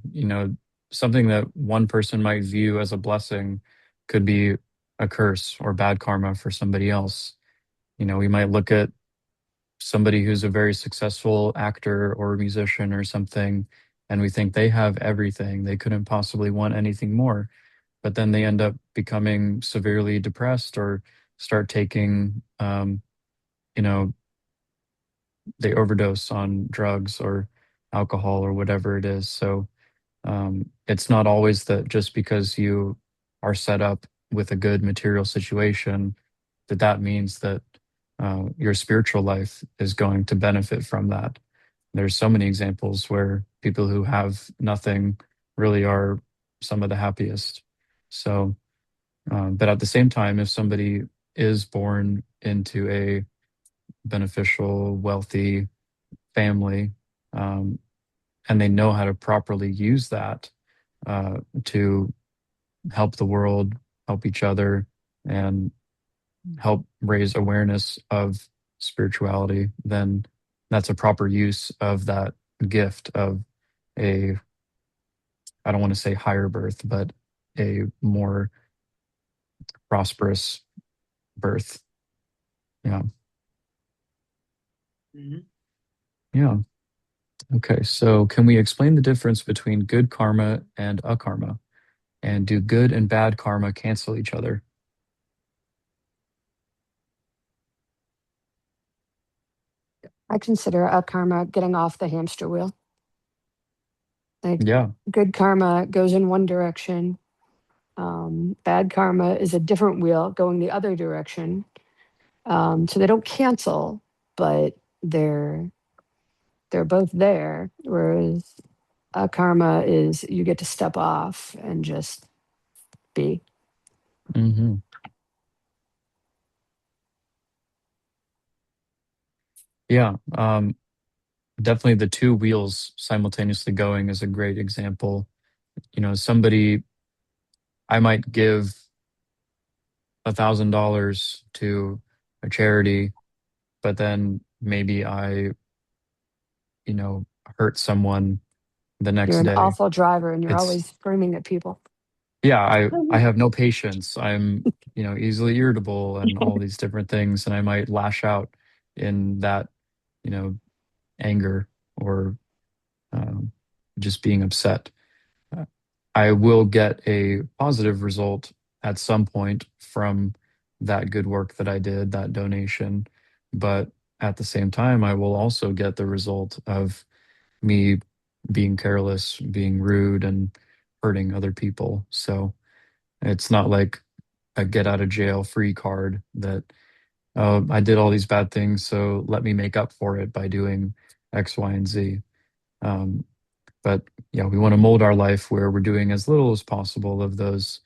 S1: Something that one person might view as a blessing could be a curse or bad karma for somebody else. We might look at somebody who's a very successful actor or musician or something, and we think they have everything. They couldn't possibly want anything more. But then they end up becoming severely depressed or start taking, you know, they overdose on drugs or alcohol or whatever it is. So it's not always that just because you are set up with a good material situation, that means that your spiritual life is going to benefit from that. There's so many examples where people who have nothing really are some of the happiest. So, but at the same time, if somebody is born into a beneficial, wealthy family, um, and they know how to properly use that to help the world, help each other, and help raise awareness of spirituality, then that's a proper use of that gift of a, I don't want to say higher birth, but a more prosperous birth. Yeah.
S3: Mhm.
S1: Yeah. Okay. So, can we explain the difference between good karma and akarma? And do good and bad karma cancel each other?
S2: I consider a karma getting off the hamster wheel. Like
S1: Yeah.
S2: good karma goes in one direction. Bad karma is a different wheel going the other direction. So they don't cancel, but they're both there. Whereas a karma is you get to step off and just be.
S1: Hmm. Yeah. Definitely the two wheels simultaneously going is a great example. Somebody, I might give $1,000 to a charity, but then maybe I, you know, hurt someone the
S2: You're
S1: next
S2: an
S1: day.
S2: awful driver and you're
S1: It's,
S2: always screaming at people.
S1: yeah, I have no patience. I'm, easily irritable and all these different things, and I might lash out in that, you know, anger or um, just being upset. Uh, I will get a positive result at some point from that good work that I did, that donation. But at the same time, I will also get the result of me being careless, being rude, and hurting other people. So it's not like a get out of jail free card that, oh, I did all these bad things, so let me make up for it by doing X, Y, and Z. Um, but yeah, we want to mold our life where we're doing as little as possible of those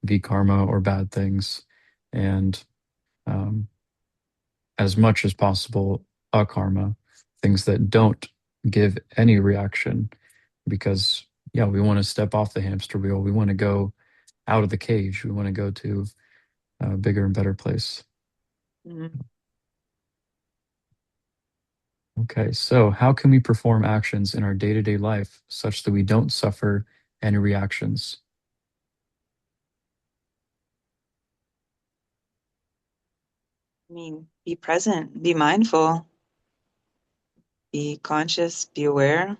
S1: V karma or bad things, and um, as much as possible akarma, things that don't give any reaction. Because yeah, we want to step off the hamster wheel. We want to go out of the cage. We want to go to a bigger and better place.
S3: Mhm.
S1: Okay, so how can we perform actions in our day-to-day life such that we don't suffer any reactions?
S3: I mean, be present, be mindful, be conscious, be aware,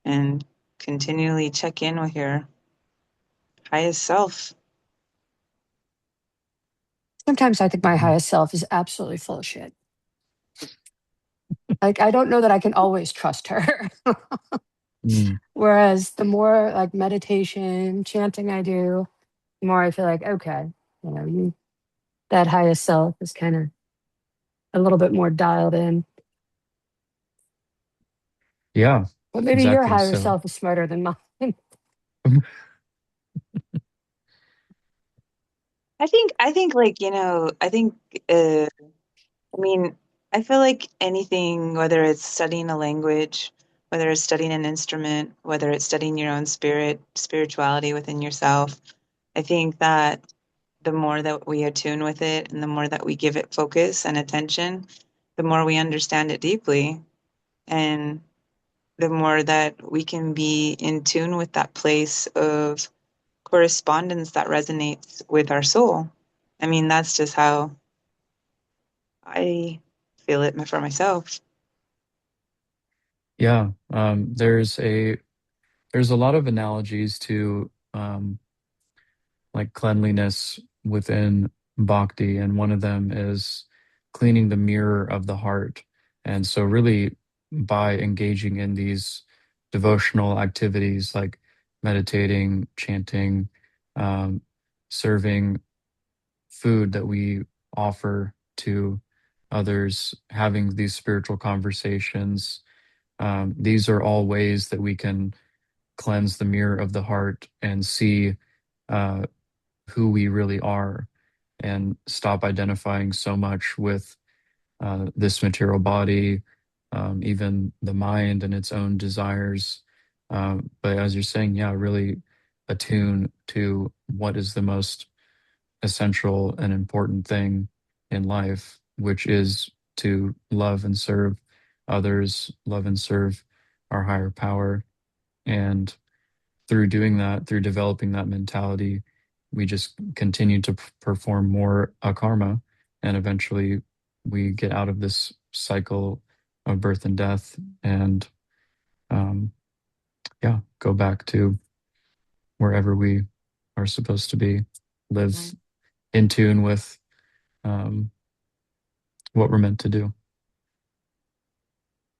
S3: and continually check in with your highest self.
S2: Sometimes I think my highest self is absolutely full of shit. Like, I don't know that I can always trust her.
S1: Mm.
S2: Whereas the more like meditation, chanting I do, the more I feel like, okay, you that highest self is kind of a little bit more dialed in.
S1: Yeah,
S2: But maybe your
S1: exactly.
S2: higher
S1: So,
S2: self is smarter than mine.
S3: I think like, uh I mean, I feel like anything, whether it's studying a language, whether it's studying an instrument, whether it's studying your own spirituality within yourself, I think that the more that we attune with it and the more that we give it focus and attention, the more we understand it deeply. And the more that we can be in tune with that place of correspondence that resonates with our soul. I mean, that's just how I feel it for myself.
S1: yeah, there's a lot of analogies to like cleanliness within bhakti, and one of them is cleaning the mirror of the heart. And so, really, by engaging in these devotional activities like meditating, chanting, um, serving food that we offer to others, having these spiritual conversations, these are all ways that we can cleanse the mirror of the heart and see uh, who we really are, and stop identifying so much with this material body, even the mind and its own desires. But as you're saying, yeah, really attune to what is the most essential and important thing in life, which is to love and serve others, love and serve our higher power. And through doing that, through developing that mentality, we just continue to perform more akarma, and eventually we get out of this cycle of birth and death, and um, yeah, go back to wherever we are supposed to be, live
S3: Mhm.
S1: in tune with um, what we're meant to do.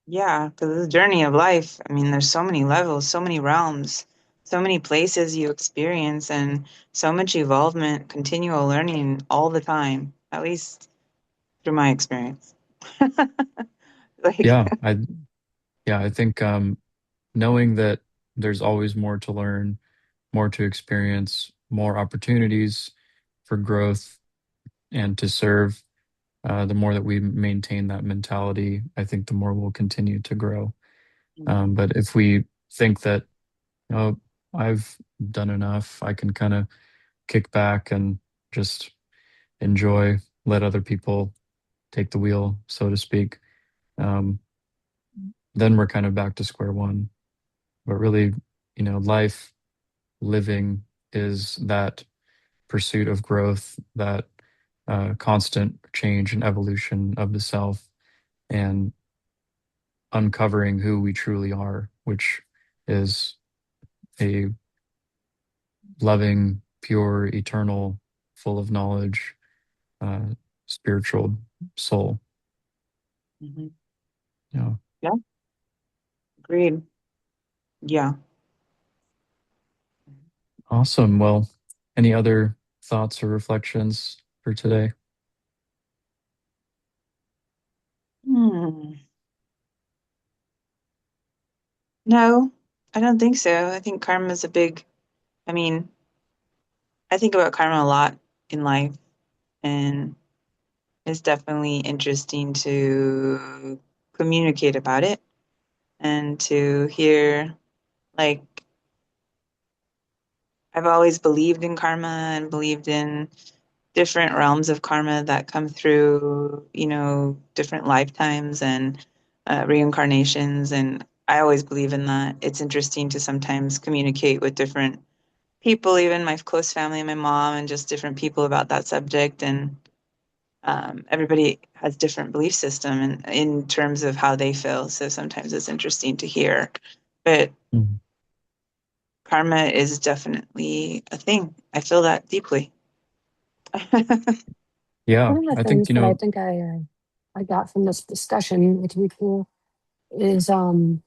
S3: Yeah, because the journey of life, I mean, there's so many levels, so many realms, so many places you experience, and so much evolvement, continual learning all the time, at least through my experience. Like,
S1: Yeah, I think knowing that there's always more to learn, more to experience, more opportunities for growth and to serve. The more that we maintain that mentality, I think the more we'll continue to grow.
S3: Mhm.
S1: But if we think that, oh, I've done enough, I can kind of kick back and just enjoy, let other people take the wheel, so to speak, um, then we're kind of back to square one. But really, life, living is that pursuit of growth, that constant change and evolution of the self, and uncovering who we truly are, which is a loving, pure, eternal, full of knowledge, uh, spiritual soul.
S3: Mhm.
S1: Yeah.
S3: Yeah, agreed. Yeah.
S1: Awesome. Well, any other thoughts or reflections for today?
S3: Hmm. No, I don't think so. I think karma is a big, I mean, I think about karma a lot in life, and it's definitely interesting to communicate about it and to hear, like, I've always believed in karma and believed in different realms of karma that come through, different lifetimes and reincarnations. And I always believe in that. It's interesting to sometimes communicate with different people, even my close family, my mom, and just different people about that subject. And everybody has different belief system in terms of how they feel. So sometimes it's interesting to hear. But
S1: Mhm.
S3: karma is definitely a thing. I feel that deeply.
S1: Yeah,
S2: One of the
S1: I think,
S2: things that I think I I got from this discussion with you two is I'm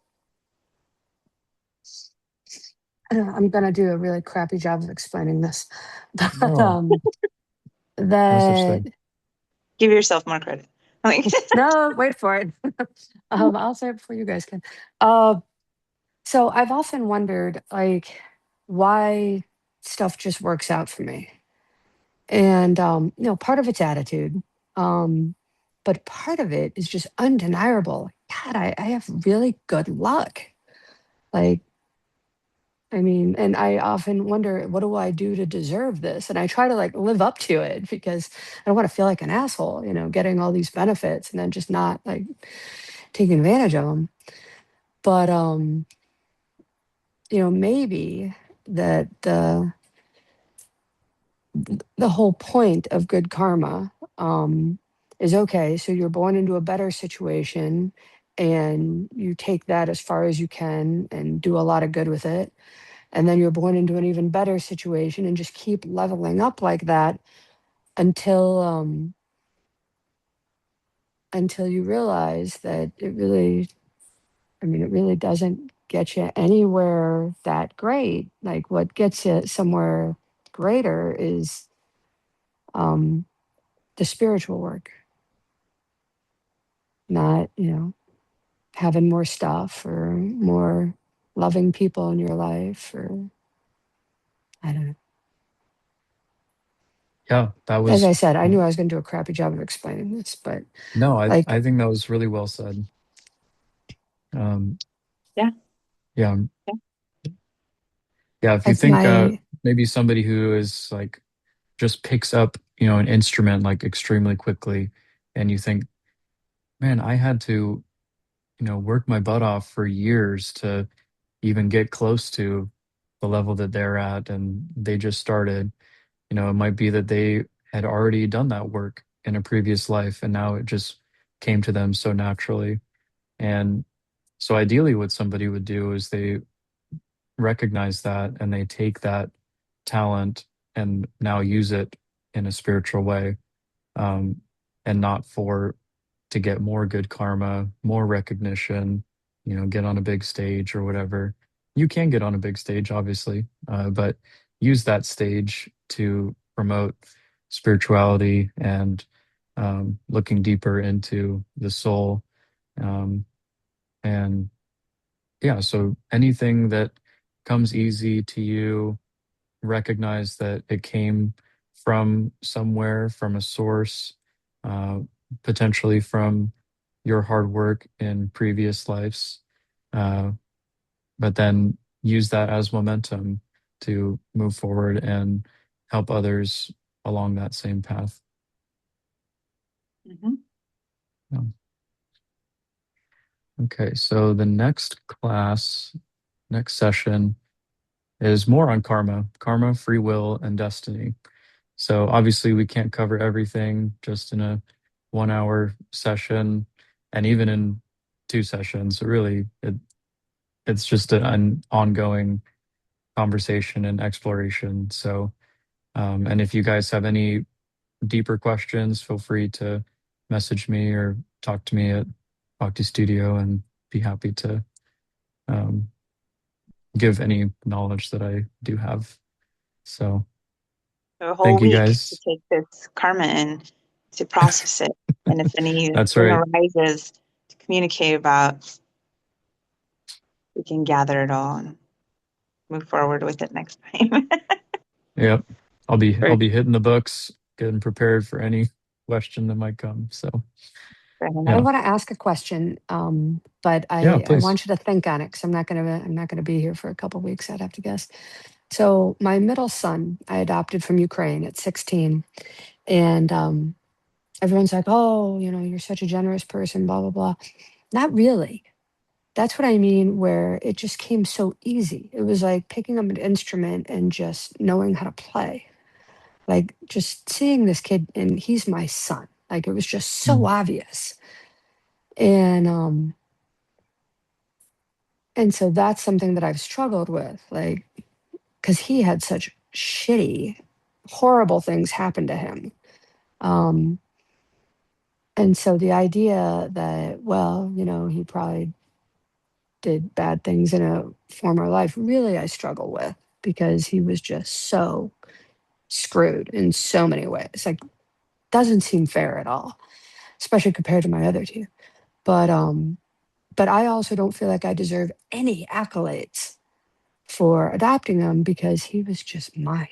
S2: gonna do a really crappy job of explaining this, but
S1: No, no such
S2: that
S1: thing.
S3: Give yourself more credit. Like,
S2: no, wait for it. I'll say it before you guys can. Uh, so I've often wondered, like, why stuff just works out for me, and part of it's attitude, um, but part of it is just undeniable. God, I have really good luck. Like, I mean, and I often wonder, what do I do to deserve this? And I try to like live up to it because I don't want to feel like an asshole, getting all these benefits and then just not like taking advantage of them. But maybe that the whole point of good karma is okay. So you're born into a better situation and you take that as far as you can and do a lot of good with it. And then you're born into an even better situation and just keep leveling up like that until you realize that it really doesn't get you anywhere that great. Like what gets you somewhere greater is um, the spiritual work, not, having more stuff or more loving people in your life or I don't know.
S1: Yeah, that
S2: As I
S1: was
S2: said, I knew I was going to do a crappy job of explaining this, but
S1: no. I
S2: like,
S1: think that was really well said. Um,
S3: yeah,
S1: yeah,
S3: yeah.
S1: yeah. If you
S2: like
S1: think
S2: my,
S1: maybe somebody who is like just picks up, an instrument like extremely quickly, and you think, man, I had to, work my butt off for years to even get close to the level that they're at, and they just started. It might be that they had already done that work in a previous life, and now it just came to them so naturally. And so, ideally, what somebody would do is they recognize that and they take that talent and now use it in a spiritual way, um, and not for to get more good karma, more recognition, get on a big stage or whatever. You can get on a big stage, obviously, but use that stage to promote spirituality and looking deeper into the soul. Um, and yeah, so anything that comes easy to you, recognize that it came from somewhere, from a source, uh, potentially from your hard work in previous lives, uh, but then use that as momentum to move forward and help others along that same path.
S3: Hmm.
S1: Yeah. Okay, so the next class, next session is more on karma, free will, and destiny. So obviously we can't cover everything just in a 1 hour session, and even in 2 sessions. Really, it's just an ongoing conversation and exploration. So, and if you guys have any deeper questions, feel free to message me or talk to me at Bhakti Studio, and be happy to um, give any knowledge that I do have. So,
S3: So a whole
S1: thank you
S3: week to
S1: guys.
S3: take this karma and to process it. And if anything
S1: That's right.
S3: arises to communicate about, we can gather it all and move forward with it next time.
S1: Yep. I'll be
S3: For
S1: I'll be hitting the books, getting prepared for any question that might come. So
S2: I
S1: yeah.
S2: want to ask a question, but
S1: Yeah,
S2: I
S1: please.
S2: want you to think on it because I'm not gonna be here for a couple weeks. I'd have to guess. So my middle son, I adopted from Ukraine at 16, and everyone's like, "Oh, you're such a generous person." Blah blah blah. Not really. That's what I mean. Where it just came so easy. It was like picking up an instrument and just knowing how to play. Like just seeing this kid, and he's my son. Like it was just so
S1: Mm.
S2: obvious. And and so that's something that I've struggled with, like, because he had such shitty, horrible things happen to him. Um, And so the idea that, well, he probably did bad things in a former life, really I struggle with, because he was just so screwed in so many ways. Like, doesn't seem fair at all, especially compared to my other two. But I also don't feel like I deserve any accolades for adopting him, because he was just mine.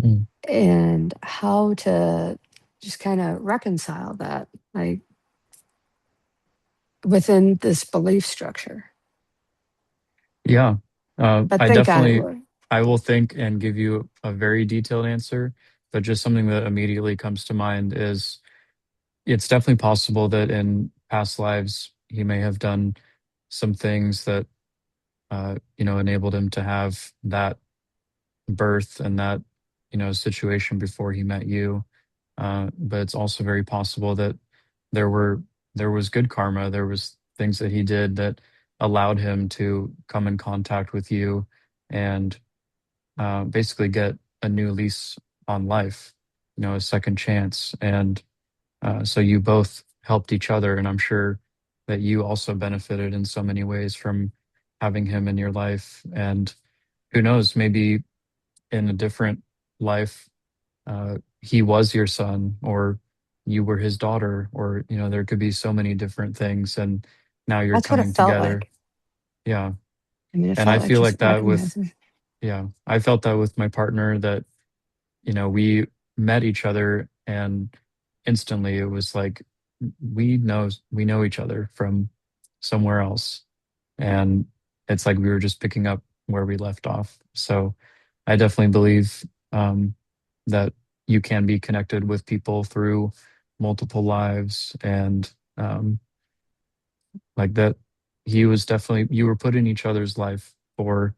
S1: Mm.
S2: And how to just kind of reconcile that, like, within this belief structure.
S1: Yeah.
S2: But
S1: I
S2: think on it,
S1: definitely,
S2: Lord.
S1: I will think and give you a very detailed answer, but just something that immediately comes to mind is it's definitely possible that in past lives he may have done some things that enabled him to have that birth and that situation before he met you. But it's also very possible that there were there was good karma. There was things that he did that allowed him to come in contact with you and basically get a new lease on life, a second chance. And so you both helped each other, and I'm sure that you also benefited in so many ways from having him in your life. And who knows, maybe in a different life, he was your son, or you were his daughter, or there could be so many different things, and now you're
S2: That's what it
S1: coming
S2: felt
S1: together.
S2: like.
S1: Yeah,
S2: I mean, it
S1: and I
S2: felt like
S1: feel
S2: just
S1: like that with
S2: recognizing.
S1: yeah, I felt that with my partner that we met each other and instantly it was like we know each other from somewhere else, and it's like we were just picking up where we left off. So I definitely believe that you can be connected with people through multiple lives, and like that he was definitely you were put in each other's life for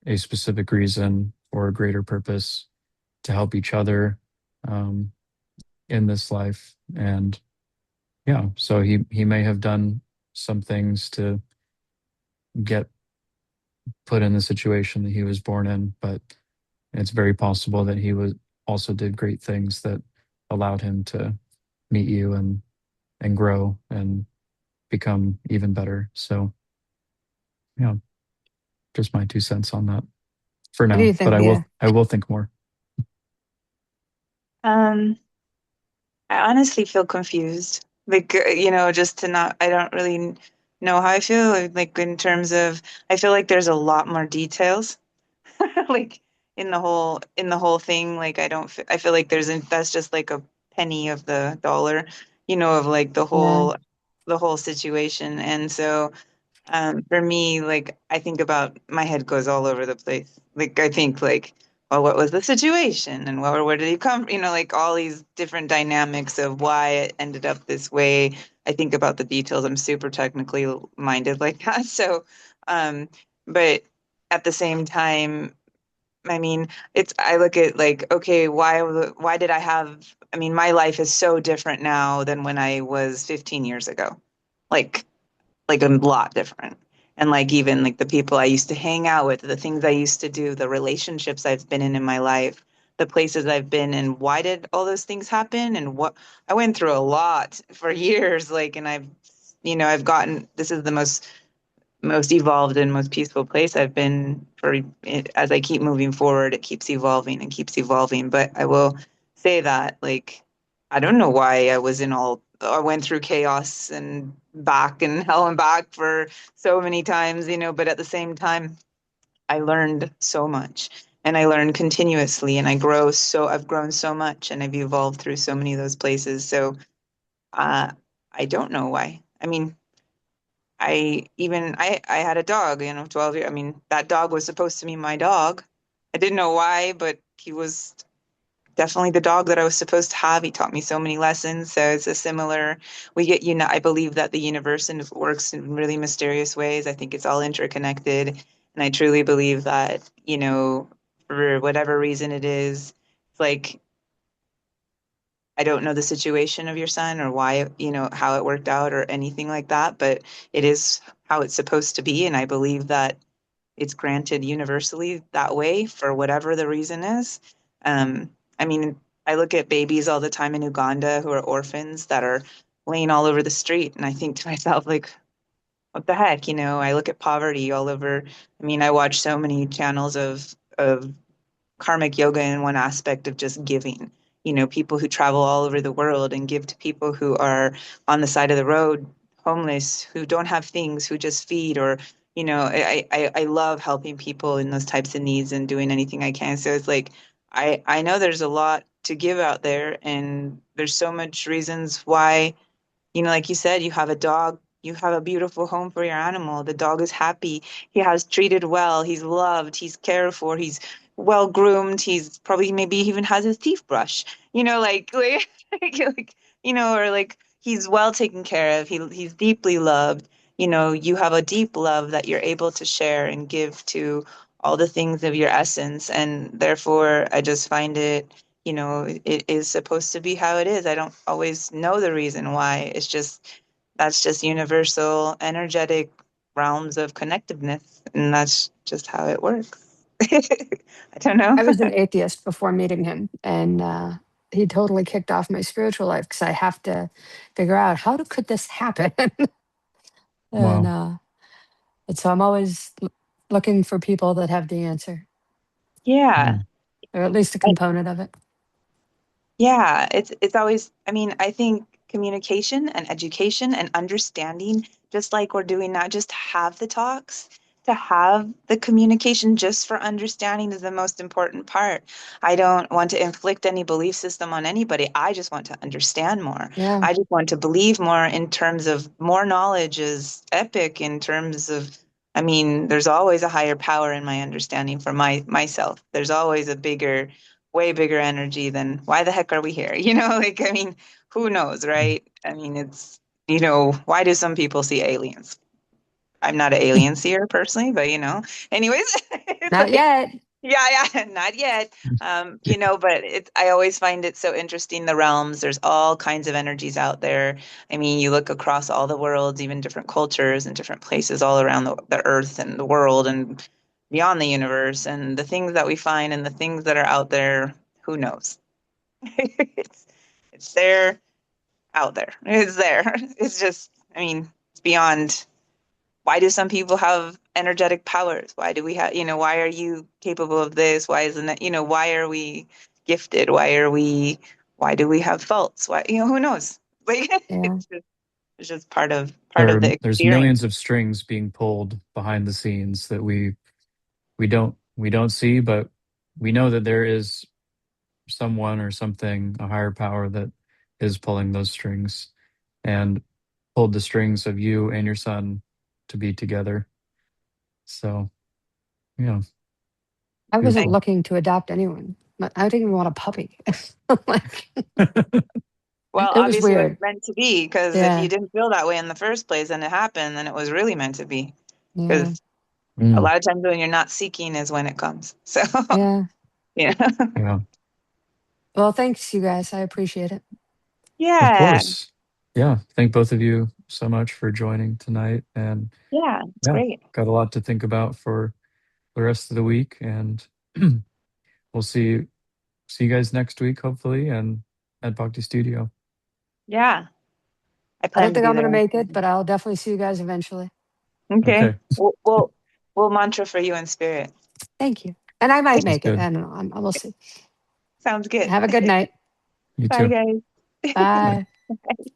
S1: a specific reason, for a greater purpose, to help each other um, in this life. And yeah, so he may have done some things to get put in the situation that he was born in, but it's very possible that he was also did great things that allowed him to meet you and grow and become even better. So yeah, just my 2 cents on that for
S2: What do
S1: now.
S2: you
S1: But
S2: think,
S1: I will
S2: Mia?
S1: I will think more.
S3: Um, I honestly feel confused. Like, just to not, I don't really know how I feel. Like, in terms of, I feel like there's a lot more details, like in the whole thing. Like, I feel like that's just like a penny of the dollar, of like the
S2: Yeah.
S3: whole situation. And so, for me, like I think about my head goes all over the place. Like I think like, well, what was the situation and where did he come? Like all these different dynamics of why it ended up this way. I think about the details. I'm super technically minded like that. So, um, but at the same time, I mean, I look at like, okay, why did I have, I mean, my life is so different now than when I was 15 years ago. Like a lot different. And like even like the people I used to hang out with, the things I used to do, the relationships I've been in my life, the places I've been in, why did all those things happen? And what I went through a lot for years, like, and I've gotten, this is the most evolved and most peaceful place I've been for it. As I keep moving forward, it keeps evolving and keeps evolving. But I will say that, like, I don't know why I went through chaos and back and hell and back for so many times, but at the same time, I learned so much and I learned continuously and I've grown so much and I've evolved through so many of those places. So, uh, I don't know why. I mean, I had a dog, 12 years. I mean, that dog was supposed to be my dog. I didn't know why, but he was definitely the dog that I was supposed to have. He taught me so many lessons. So it's a similar, we get, I believe that the universe works in really mysterious ways. I think it's all interconnected. And I truly believe that, for whatever reason it is, it's like I don't know the situation of your son or why, how it worked out or anything like that, but it is how it's supposed to be. And I believe that it's granted universally that way for whatever the reason is. I mean, I look at babies all the time in Uganda who are orphans that are laying all over the street, and I think to myself, like, what the heck, I look at poverty all over. I mean, I watch so many channels of karmic yoga in one aspect of just giving. People who travel all over the world and give to people who are on the side of the road, homeless, who don't have things, who just feed, or I love helping people in those types of needs and doing anything I can. So it's like I know there's a lot to give out there, and there's so much reasons why. Like you said, you have a dog, you have a beautiful home for your animal. The dog is happy. He has treated well. He's loved. He's cared for. He's well groomed. He's probably maybe even has his teeth brushed. Or like he's well taken care of. He's deeply loved. You have a deep love that you're able to share and give to all the things of your essence. And therefore, I just find it is supposed to be how it is. I don't always know the reason why. That's just universal energetic realms of connectiveness, and that's just how it works. I don't know.
S2: I was an atheist before meeting him, and he totally kicked off my spiritual life because I have to figure out could this happen. and
S1: Wow.
S2: and so I'm always looking for people that have the answer,
S3: Yeah.
S1: Mm.
S2: or at least a component of it.
S3: Yeah, it's always, I mean, I think communication and education and understanding, just like we're doing now, just to have the talks, to have the communication just for understanding is the most important part. I don't want to inflict any belief system on anybody. I just want to understand more.
S2: Yeah,
S3: I just want to believe more in terms of more knowledge is epic in terms of, I mean, there's always a higher power in my understanding for myself. There's always a way bigger energy than why the heck are we here? Like, I mean, who knows, right? I mean, why do some people see aliens? I'm not an alien seer personally, but anyways, it's
S2: not
S3: like,
S2: yet.
S3: yeah, not yet. But I always find it so interesting, the realms. There's all kinds of energies out there. I mean, you look across all the worlds, even different cultures and different places all around the earth and the world and beyond the universe, and the things that we find and the things that are out there, who knows? it's it's there, out there. It's there. It's just, I mean, it's beyond. Why do some people have energetic powers? Why do we have, why are you capable of this? Why isn't that, why are we gifted? Why do we have faults? Why, who knows? Like,
S2: Yeah,
S3: it's just part of the
S1: There's
S3: experience.
S1: millions of strings being pulled behind the scenes that we don't see, but we know that there is someone or something, a higher power that is pulling those strings and pulled the strings of you and your son to be together. So, yeah,
S2: I wasn't
S1: beautiful.
S2: looking to adopt anyone. I didn't even want a puppy. Like,
S3: Well,
S2: it was
S3: obviously it was
S2: weird.
S3: meant to be, because if you
S2: Yeah,
S3: didn't feel that way in the first place and it happened, then it was really meant to be.
S2: yeah,
S3: Because a
S1: Mm,
S3: lot of times when you're not seeking is when it comes. So,
S2: yeah.
S3: yeah.
S1: yeah,
S2: Well, thanks, you guys. I appreciate it.
S1: of
S3: Yeah.
S1: course. Yeah, thank both of you so much for joining tonight. And
S3: Yeah. It's
S1: yeah,
S3: great.
S1: got a lot to think about for the rest of the week. And we'll see you guys next week, hopefully, and at Bhakti Studio.
S3: Yeah. I
S2: I don't
S3: plan to
S2: think
S3: be
S2: I'm going to
S3: there.
S2: make it, but I'll definitely see you guys eventually.
S3: Okay.
S1: Okay,
S3: We'll mantra for you in spirit.
S2: Thank you. And I might
S1: sounds
S2: make it.
S1: good.
S2: I don't know. We'll see.
S3: Sounds good.
S2: Have a good night.
S1: You
S3: Bye,
S1: too.
S3: guys.
S1: Bye.
S2: Bye.